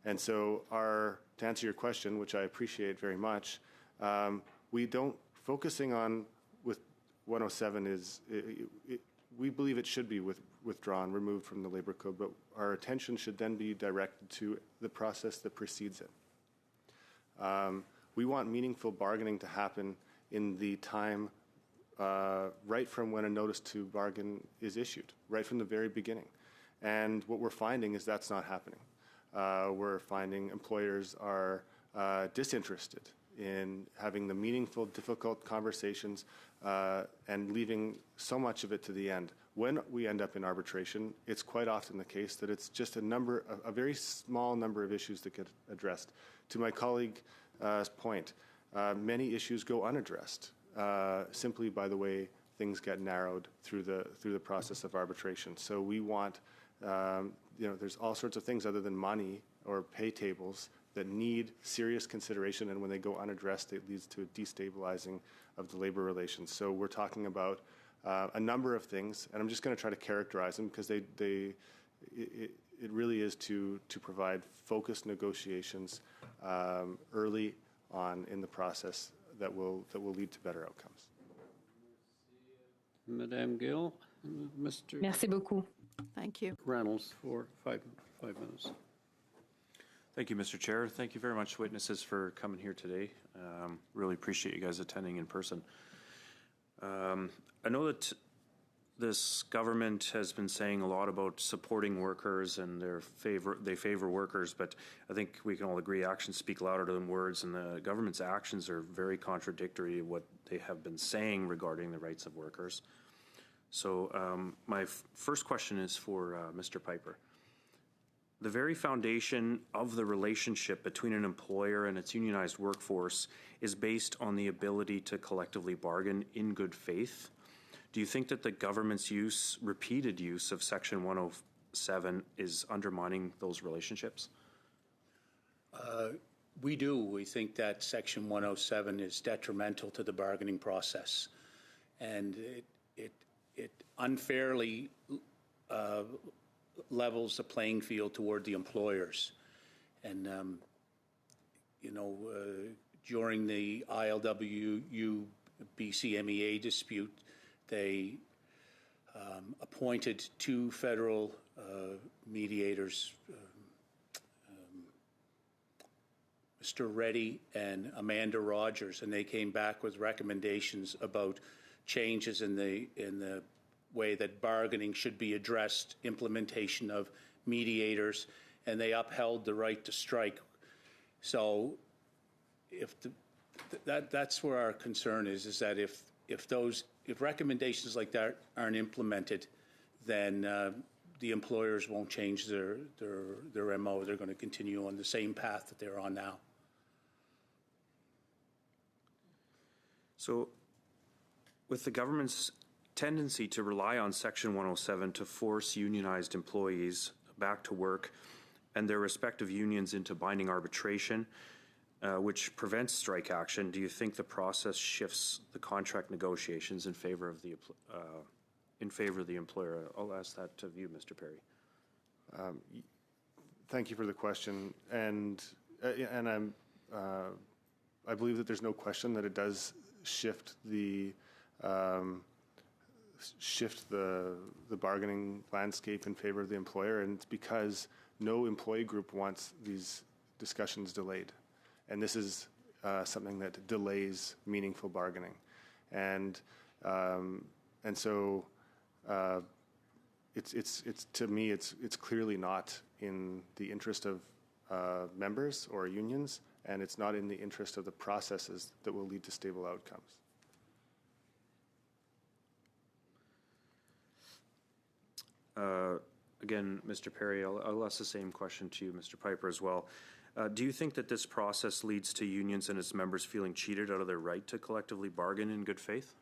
And so to answer your question, which I appreciate very much, focusing on with 107 is, we believe it should be withdrawn, removed from the Labor Code, but our attention should then be directed to the process that precedes it. We want meaningful bargaining to happen in the time right from when a notice to bargain is issued, right from the very beginning. And what we're finding is that's not happening. We're finding employers are disinterested in having the meaningful, difficult conversations and leaving so much of it to the end. When we end up in arbitration, it's quite often the case that it's just a very small number of issues that get addressed. To my colleague's point, many issues go unaddressed simply by the way things get narrowed through the process of arbitration. So we want, there's all sorts of things other than money or pay tables that need serious consideration, and when they go unaddressed, it leads to a destabilizing of the labor relations. So we're talking about a number of things, and I'm just going to try to characterize them because it really is to provide focused negotiations early on in the process that will lead to better outcomes. Madame Gill, Mr. Merci beaucoup. Thank you. Reynolds for five minutes. Thank you, Mr. Chair. Thank you very much, witnesses, for coming here today. Really appreciate you guys attending in person. I know that this government has been saying a lot about supporting workers and they favor workers, but I think we can all agree actions speak louder than words, and the government's actions are very contradictory to what they have been saying regarding the rights of workers. So my first question is for Mr. Piper. The very foundation of the relationship between an employer and its unionized workforce is based on the ability to collectively bargain in good faith. Do you think that the government's repeated use of Section 107 is undermining those relationships? We do. We think that Section 107 is detrimental to the bargaining process, and it unfairly levels the playing field toward the employers. And, during the ILWU BCMEA dispute, they appointed two federal mediators, Mr. Reddy and Amanda Rogers, and they came back with recommendations about changes in the way that bargaining should be addressed, implementation of mediators, and they upheld the right to strike. So that's where our concern is that if recommendations like that aren't implemented, then the employers won't change their MO. They're going to continue on the same path that they're on now. So with the government's tendency to rely on Section 107 to force unionized employees back to work and their respective unions into binding arbitration, which prevents strike action, do you think the process shifts the contract negotiations in favor of the employer? I'll ask that of you, Mr. Perry. Thank you for the question, and I believe that there's no question that it does shift the bargaining landscape in favor of the employer, and it's because no employee group wants these discussions delayed. And this is something that delays meaningful bargaining. And so it's to me, it's clearly not in the interest of members or unions, and it's not in the interest of the processes that will lead to stable outcomes. Again, Mr. Perry, I'll ask the same question to you, Mr. Piper, as well. Do you think that this process leads to unions and its members feeling cheated out of their right to collectively bargain in good faith?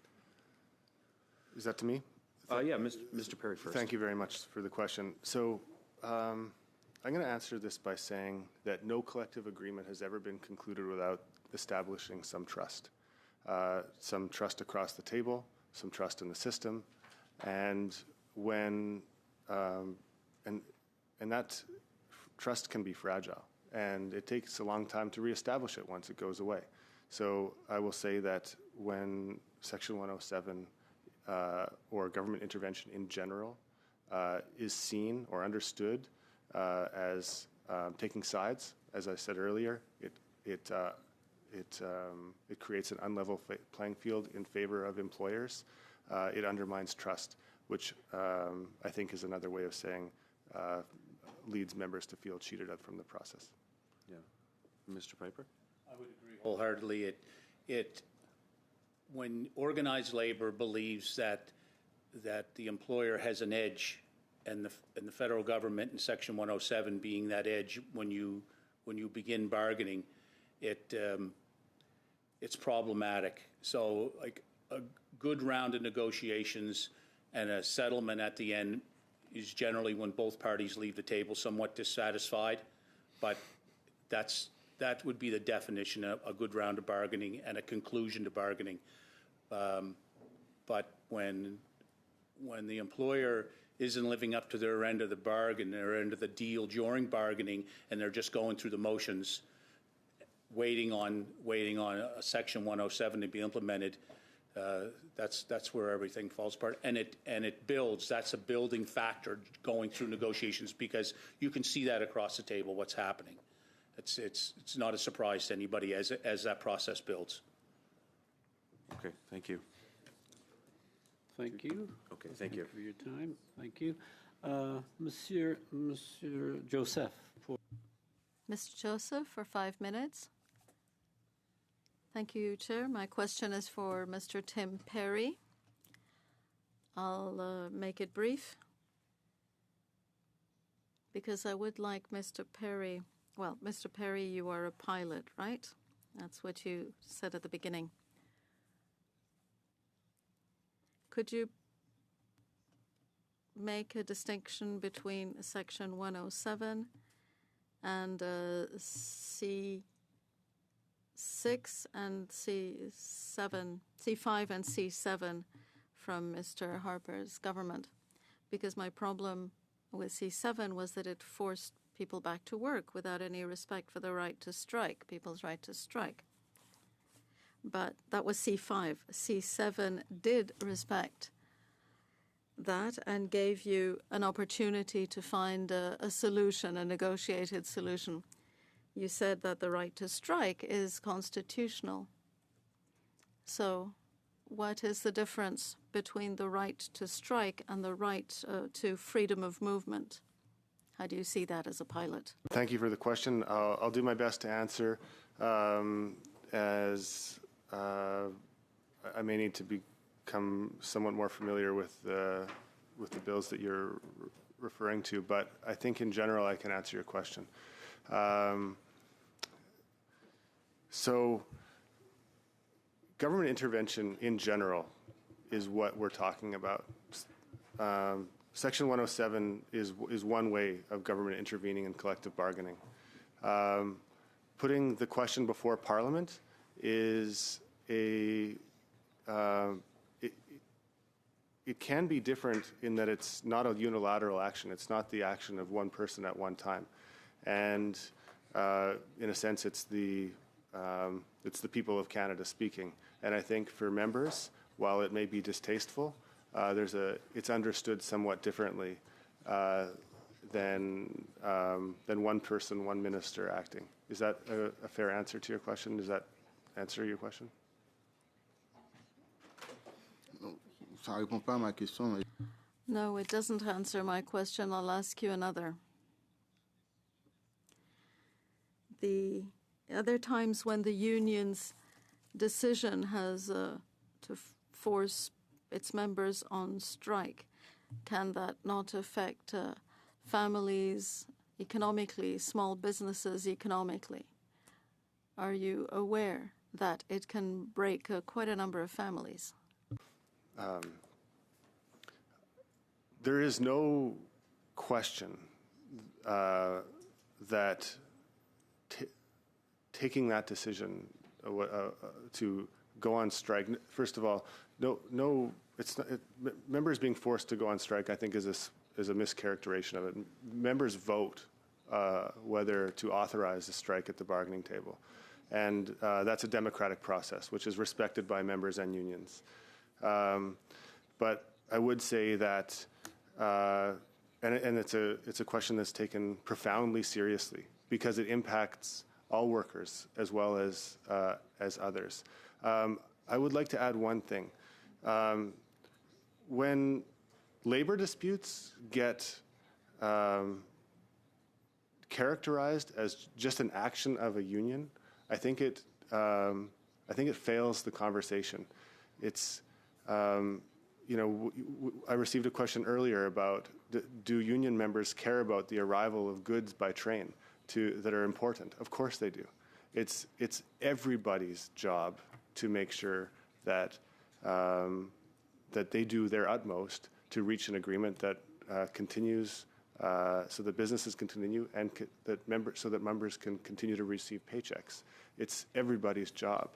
Is that to me? Yeah, Mr. Perry first. Thank you very much for the question. So I'm going to answer this by saying that no collective agreement has ever been concluded without establishing some trust across the table, some trust in the system, and when and that trust can be fragile, and it takes a long time to reestablish it once it goes away. So I will say that when Section 107 or government intervention in general is seen or understood as taking sides, as I said earlier, it creates an unlevel playing field in favor of employers. It undermines trust, which I think is another way of saying leads members to feel cheated out from the process. Yeah. Mr. Piper? I would agree wholeheartedly. When organized labor believes that the employer has an edge, and the federal government in Section 107 being that edge when you begin bargaining, it's problematic. So, like, a good round of negotiations and a settlement at the end is generally when both parties leave the table somewhat dissatisfied, but that would be the definition of a good round of bargaining and a conclusion to bargaining. But when the employer isn't living up to their end of the bargain, their end of the deal during bargaining, and they're just going through the motions, waiting on a Section 107 to be implemented, that's where everything falls apart. And it builds. That's a building factor going through negotiations, because you can see that across the table what's happening. It's not a surprise to anybody as that process builds. Okay, thank you. Thank you. Okay, thank you. For your time. Thank you. Monsieur Joseph. Mr. Joseph, for 5 minutes. Thank you, Chair. My question is for Mr. Tim Perry. I'll make it brief, because I would like Mr. Perry. Well, Mr. Perry, you are a pilot, right? That's what you said at the beginning. Could you make a distinction between Section 107 and C6 and C7, C5 and C7 from Mr. Harper's government? Because my problem with C7 was that it forced people back to work without any respect for the right to strike, people's right to strike. But that was C5. C7 did respect that and gave you an opportunity to find a solution, a negotiated solution. You said that the right to strike is constitutional. So what is the difference between the right to strike and the right to freedom of movement? How do you see that as a pilot? Thank you for the question. I'll do my best to answer. As I may need to become somewhat more familiar with the bills that you're referring to, but I think in general I can answer your question. So government intervention in general is what we're talking about. Section 107 is one way of government intervening in collective bargaining. Putting the question before Parliament is it can be different in that it's not a unilateral action. It's not the action of one person at one time, and in a sense, it's the people of Canada speaking. And I think for members, while it may be distasteful, it's understood somewhat differently than one person, one minister acting. Is that a fair answer to your question? Does that answer your question? Ça répond pas à ma question. No, it doesn't answer my question. I'll ask you another. The other times when the union's decision has to force its members on strike, can that not affect families economically, small businesses economically? Are you aware that it can break quite a number of families? There is no question that taking that decision to go on strike, first of all, members being forced to go on strike, I think, is a mischaracterization of it. Members vote whether to authorize a strike at the bargaining table. And that's a democratic process, which is respected by members and unions. But I would say that, and it's a question that's taken profoundly seriously because it impacts all workers as well as others. I would like to add one thing. When labor disputes get characterized as just an action of a union, I think it fails the conversation. It's I received a question earlier about do union members care about the arrival of goods by train that are important? Of course they do. It's everybody's job to make sure that that they do their utmost to reach an agreement that continues so that businesses continue and so that members can continue to receive paychecks. It's everybody's job.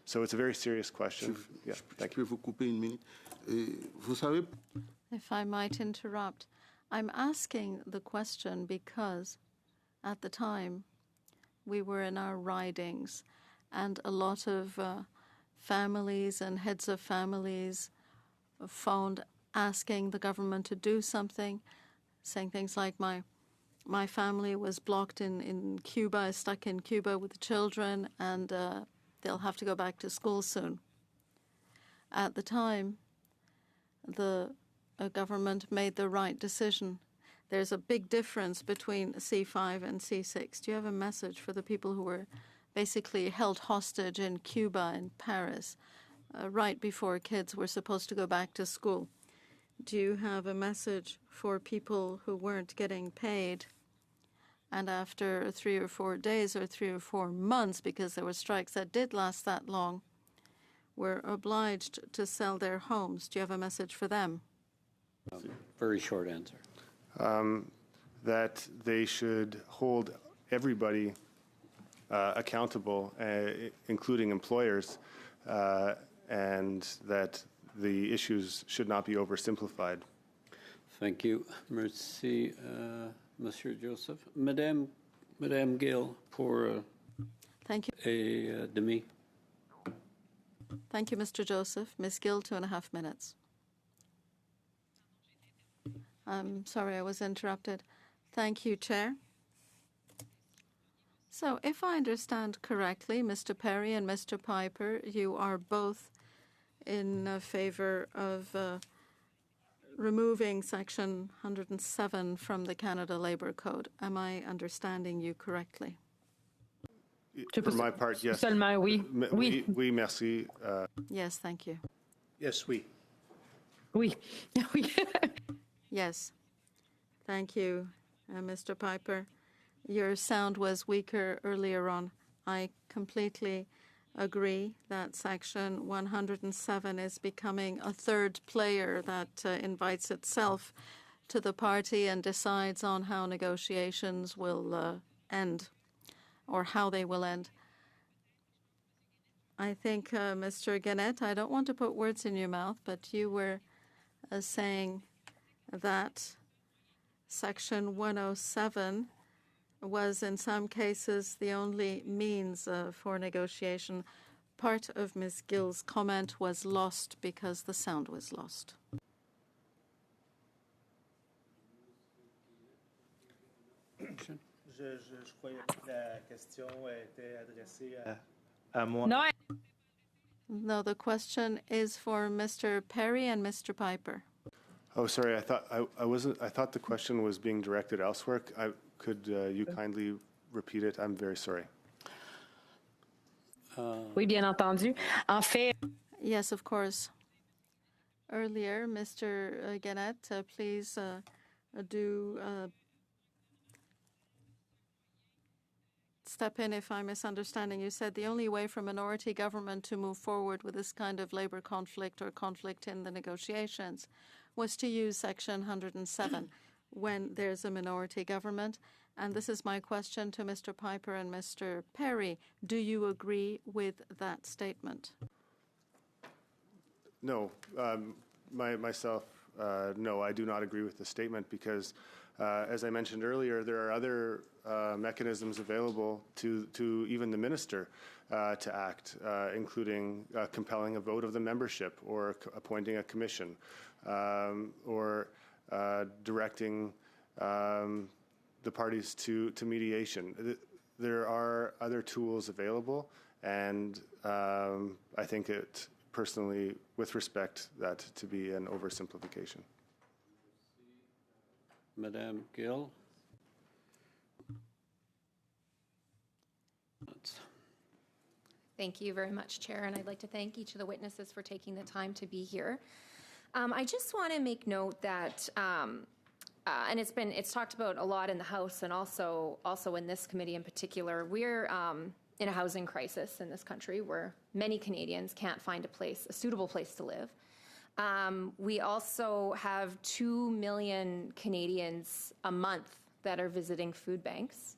So it's a very serious question. Yeah, thank you. If I might interrupt, I'm asking the question because at the time we were in our ridings and a lot of families and heads of families phoned asking the government to do something, saying things like my family was blocked in Cuba, stuck in Cuba with the children, and they'll have to go back to school soon. At the time, the government made the right decision. There's a big difference between C5 and C6. Do you have a message for the people who were basically held hostage in Cuba and Paris right before kids were supposed to go back to school? Do you have a message for people who weren't getting paid and after 3 or 4 days or 3 or 4 months, because there were strikes that did last that long, were obliged to sell their homes? Do you have a message for them? Very short answer. That they should hold everybody accountable, including employers, and that the issues should not be oversimplified. Thank you. Merci, Monsieur Joseph. Madame Gill, pour Thank you. a demi. Thank you, Mr. Joseph. Ms. Gill, 2.5 minutes. I'm sorry I was interrupted. Thank you, Chair. So if I understand correctly, Mr. Perry and Mr. Piper, you are both in favor of removing Section 107 from the Canada Labour Code. Am I understanding you correctly? For my part, yes. Seulement, oui. Oui. Oui, merci. Yes, thank you. Yes, we. Oui. Oui. Yes. Thank you, Mr. Piper. Your sound was weaker earlier on. I completely agree that Section 107 is becoming a third player that invites itself to the party and decides on how negotiations will end or how they will end. I think, Mr. Guenette, I don't want to put words in your mouth, but you were saying that Section 107 was in some cases the only means for negotiation. Part of Ms. Gill's comment was lost because the sound was lost. Je croyais que la question était adressée à moi. No, No, the question is for Mr. Perry and Mr. Piper. Oh, sorry. I thought the question was being directed elsewhere. Could you kindly repeat it? I'm very sorry. Oui, bien entendu. En fait, Yes, of course. earlier. Mr. Gannett, please do step in if I'm misunderstanding. You said the only way for minority government to move forward with this kind of labor conflict or conflict in the negotiations was to use Section 107 when there's a minority government. And this is my question to Mr. Piper and Mr. Perry. Do you agree with that statement? No, no, I do not agree with the statement because, as I mentioned earlier, there are other mechanisms available to even the minister to act, including compelling a vote of the membership or appointing a commission or directing the parties to mediation. There are other tools available, and I think it personally, with respect, that to be an oversimplification. Madame Gill. Thank you very much, Chair, and I'd like to thank each of the witnesses for taking the time to be here. I just want to make note that, and it's talked about a lot in the House and also in this committee in particular, we're in a housing crisis in this country where many Canadians can't find a suitable place to live. We also have 2 million Canadians a month that are visiting food banks.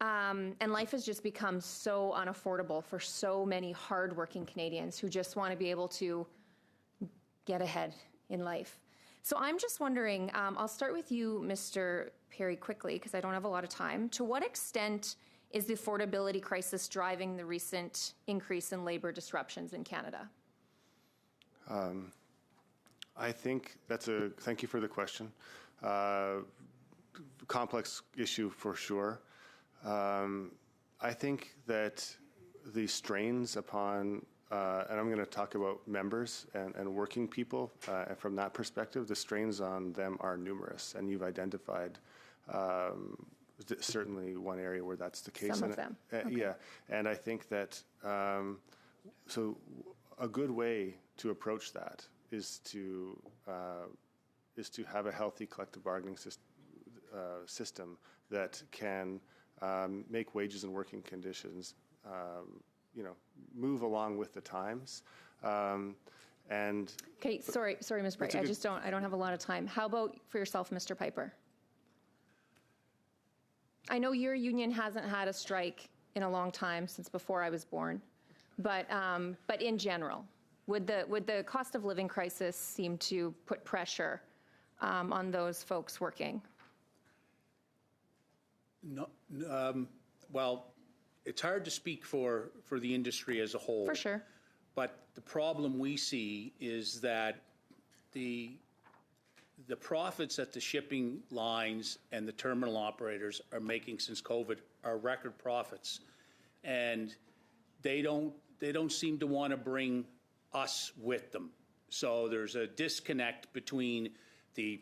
And life has just become so unaffordable for so many hardworking Canadians who just want to be able to get ahead in life. So I'm just wondering, I'll start with you, Mr. Perry, quickly, because I don't have a lot of time. To what extent is the affordability crisis driving the recent increase in labor disruptions in Canada? I think thank you for the question. Complex issue for sure. I think that the strains upon, and I'm going to talk about members and working people, and from that perspective, the strains on them are numerous, and you've identified certainly one area where that's the case. Some of them. Okay. Yeah, and I think that so a good way to approach that is to have a healthy collective bargaining system that can make wages and working conditions, move along with the times. And okay, sorry, Ms. Bright. I don't have a lot of time. How about for yourself, Mr. Piper? I know your union hasn't had a strike in a long time, since before I was born, but in general, would the cost of living crisis seem to put pressure on those folks working? No, well, it's hard to speak for the industry as a whole. For sure. But the problem we see is that the profits that the shipping lines and the terminal operators are making since COVID are record profits, and they don't seem to want to bring us with them. So there's a disconnect between the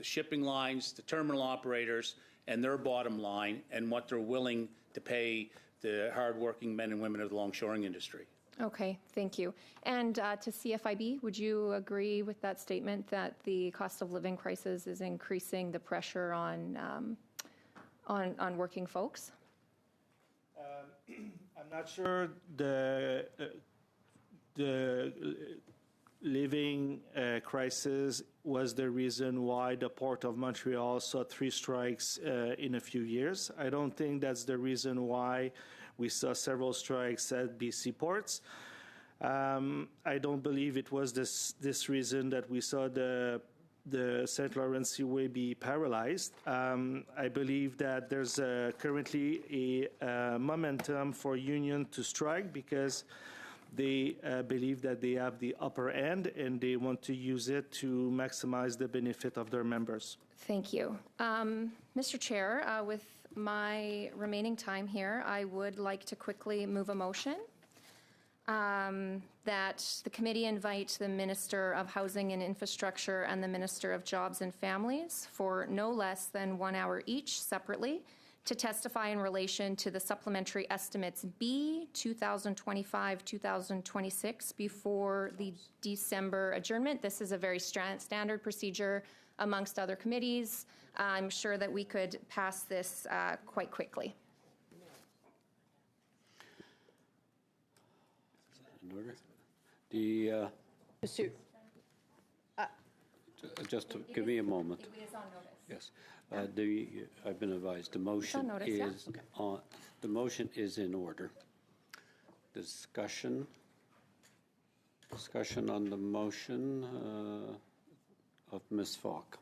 shipping lines, the terminal operators, and their bottom line, and what they're willing to pay the hardworking men and women of the longshoring industry. Okay, thank you. And to CFIB, would you agree with that statement that the cost of living crisis is increasing the pressure on working folks? I'm not sure the living crisis was the reason why the Port of Montreal saw 3 strikes in a few years. I don't think that's the reason why we saw several strikes at BC ports. I don't believe it was this reason that we saw the St. Lawrence Seaway be paralyzed. I believe that there's currently a momentum for union to strike because they believe that they have the upper end and they want to use it to maximize the benefit of their members. Thank you. Mr. Chair, with my remaining time here, I would like to quickly move a motion that the committee invite the Minister of Housing and Infrastructure and the Minister of Jobs and Families for no less than 1 hour each separately to testify in relation to the supplementary estimates B 2025-2026 before the December adjournment. This is a very standard procedure amongst other committees. I'm sure that we could pass this quite quickly. In order. The Monsieur. just to give me a moment. It is on notice. Yes. I've been advised the motion notice, yeah. is on. The motion is in order. Discussion on the motion of Ms. Falk.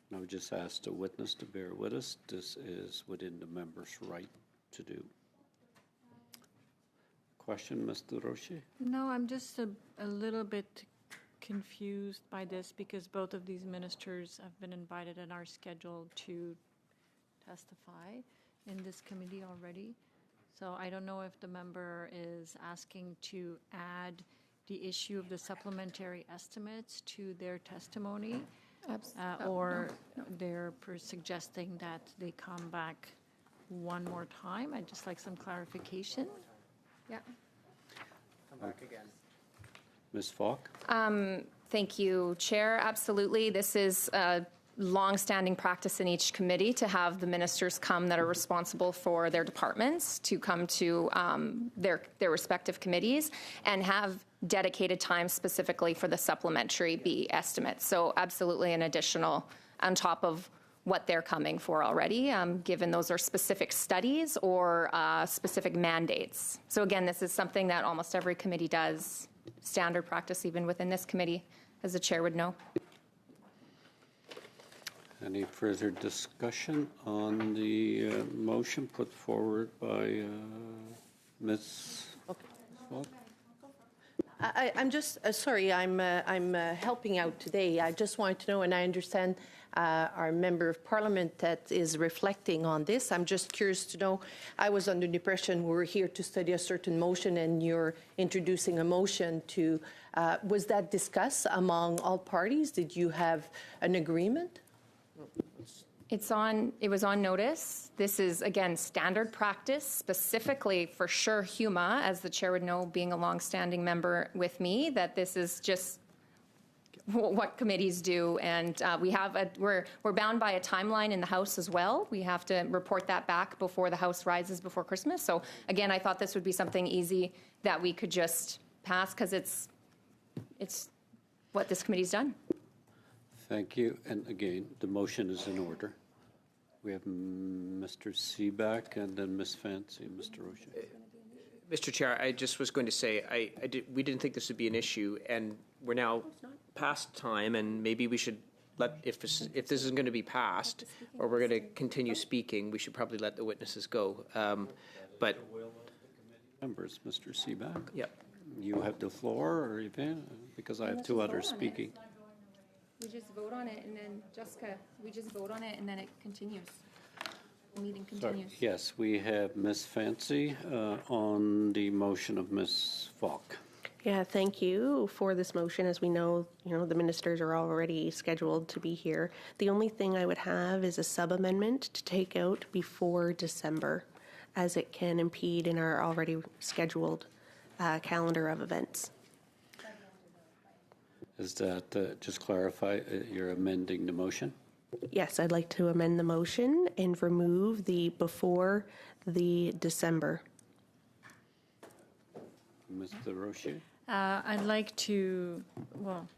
And I would just ask the witness to bear with us. This is within the member's right to do. Question, Mr. Rocher? No, I'm just a little bit confused by this because both of these ministers have been invited and are scheduled to testify in this committee already. So I don't know if the member is asking to add the issue of the supplementary estimates to their testimony, or they're suggesting that they come back one more time. I'd just like some clarification. Yeah. Come back again. Ms. Falk? Thank you, Chair. Absolutely. This is a long-standing practice in each committee to have the ministers come that are responsible for their departments to come to their respective committees and have dedicated time specifically for the supplementary B estimates. So absolutely an additional on top of what they're coming for already, given those are specific studies or specific mandates. So again, this is something that almost every committee does, standard practice even within this committee, as the chair would know. Any further discussion on the motion put forward by Ms. Falk? I'm just sorry. I'm helping out today. I just wanted to know, and I understand our member of parliament that is reflecting on this. I'm just curious to know. I was under the impression we were here to study a certain motion, and you're introducing a motion to. Was that discussed among all parties? Did you have an agreement? It was on notice. This is, again, standard practice, specifically for sure HUMA, as the chair would know, being a longstanding member with me, that this is just what committees do. And we're bound by a timeline in the House as well. We have to report that back before the House rises before Christmas. So again, I thought this would be something easy that we could just pass because it's what this committee's done. Thank you. And again, the motion is in order. We have Mr. Seaback and then Ms. Fancy, Mr. Rocher. Mr. Chair, I just was going to say we didn't think this would be an issue, and we're now past time, and maybe we should if this is going to be passed, or we're going to continue speaking, we should probably let the witnesses go. But members, Mr. Seaback. Yep. You have the floor, or Yvonne, because I have two others speaking. We just vote on it, and then Jessica, we just vote on it, and then it continues. The meeting continues. Sorry. Yes, we have Ms. Fancy on the motion of Ms. Falk. Yeah, thank you for this motion. As we know, the ministers are already scheduled to be here. The only thing I would have is a sub-amendment to take out before December, as it can impede in our already scheduled calendar of events. Is that, just clarify, you're amending the motion? Yes, I'd like to amend the motion and remove the before the December. Mr. Rocher? I'd like to,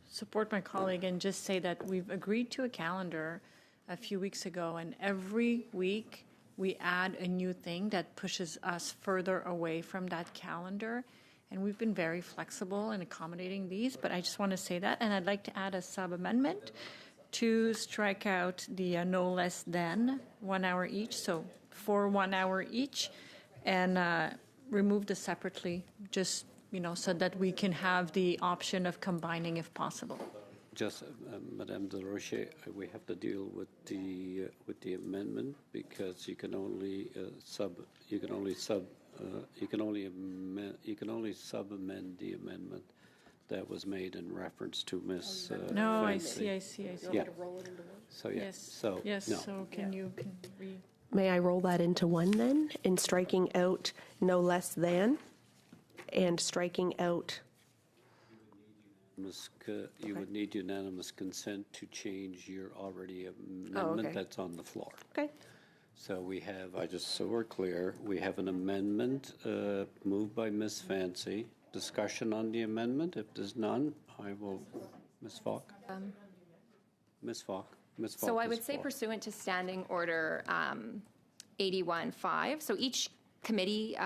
support my colleague and just say that we've agreed to a calendar a few weeks ago, and every week we add a new thing that pushes us further away from that calendar. And we've been very flexible in accommodating these, but I just want to say that. And I'd like to add a sub-amendment to strike out the no less than 1 hour each, so for 1 hour each, and remove the separately, just, so that we can have the option of combining if possible. Just, Madame de Rocher, we have to deal with the amendment because you can only sub-amend the amendment that was made in reference to Ms. No, Fancy. I see. Yeah. So, yeah. Yes. So, yes. no. So can you read? May I roll that into one then, in striking out no less than, and striking out, You would need unanimous consent to change your already amendment okay. that's on the floor. okay? So we have, so we're clear, we have an amendment moved by Ms. Fancy. Discussion on the amendment? If there's none, I will, Ms. Falk? Ms. Falk? Ms. Falk So I has would the say floor. pursuant to Standing Order 81.5, so each committee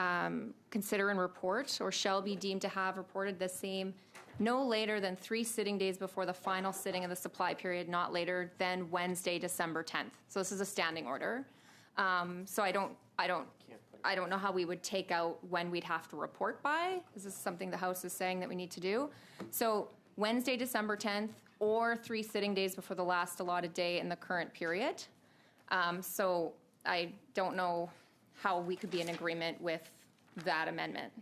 consider and report or shall be deemed to have reported the same no later than 3 sitting days before the final sitting of the supply period, not later than Wednesday, December 10th. So this is a standing order. So I don't know how we would take out when we'd have to report by. This is something the House is saying that we need to do. So Wednesday, December 10th, or 3 sitting days before the last allotted day in the current period. So I don't know how we could be in agreement with that amendment.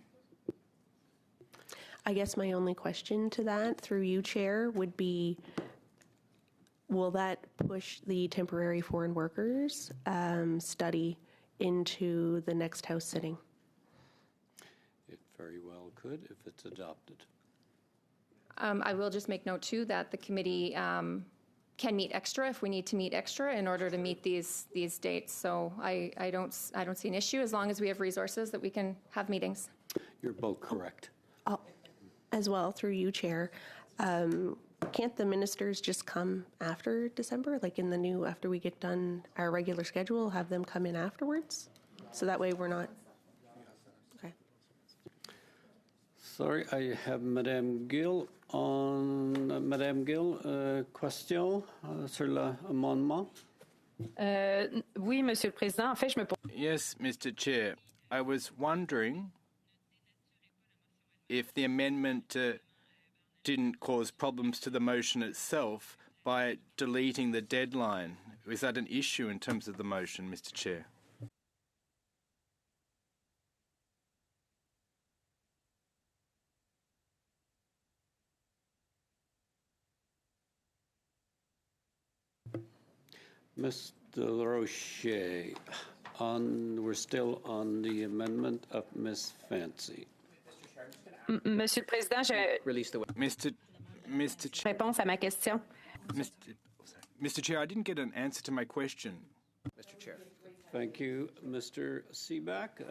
I guess my only question to that, through you, Chair, would be, will that push the temporary foreign workers study into the next House sitting? It very well could if it's adopted. I will just make note, too, that the committee can meet extra if we need to meet extra in order to meet these dates. So I don't see an issue as long as we have resources that we can have meetings. You're both correct. As well, through you, Chair, can't the ministers just come after December, like in the new, after we get done our regular schedule, have them come in afterwards? So that way we're not, okay. Sorry, I have Madame Gill on. Madame Gill, question sur l'amendement? Oui, Monsieur le Président. En fait, je me Yes, Mr. Chair. I was wondering if the amendment didn't cause problems to the motion itself by deleting the deadline. Is that an issue in terms of the motion, Mr. Chair? Mr. Rocher, we're still on the amendment of Ms. Fancy. Monsieur le Président, je Release the Mr. Chair. réponse à ma question. Mr. Chair, I didn't get an answer to my question. Mr. Chair. Thank you, Mr. Seaback.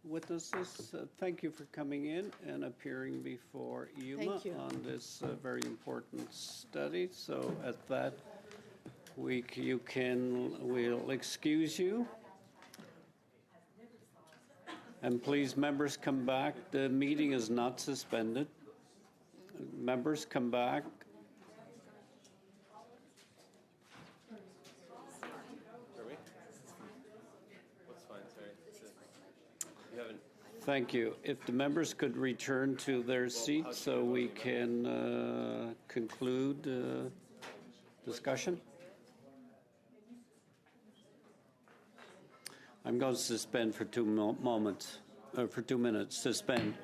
Witnesses, thank you for coming in and appearing before UMA on this very important study. So at that, we'll excuse you. And please, members, come back. The meeting is not suspended. Members, come back. Thank you. If the members could return to their seats so we can conclude discussion. I'm going to suspend for 2 moments, or for 2 minutes. Suspend.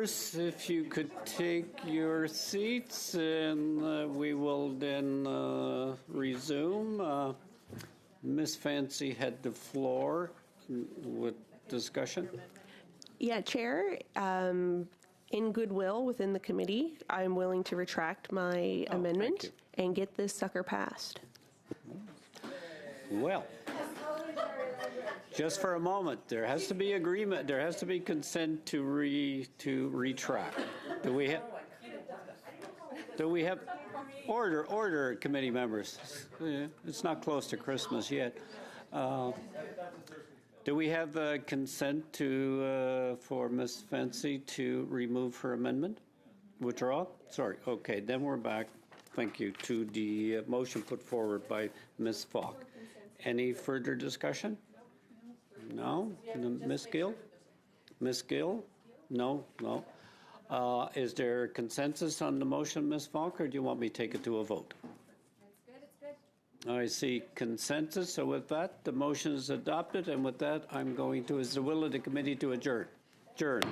If you could take your seats, and we will then resume. Ms. Fancy had the floor with discussion. Yeah, Chair, in goodwill within the committee, I'm willing to retract my amendment and get this sucker passed. Well, just for a moment, there has to be agreement, there has to be consent to retract. Do we have order, committee members? It's not close to Christmas yet. Do we have consent for Ms. Fancy to remove her amendment? Withdraw? Sorry. Okay, then we're back. Thank you to the motion put forward by Ms. Falk. Any further discussion? No? Ms. Gill? Ms. Gill? No? No. Is there consensus on the motion, Ms. Falk, or do you want me to take it to a vote? I see consensus. So with that, the motion is adopted, and with that, I'm going to, is the will of the committee to adjourn? Adjourn.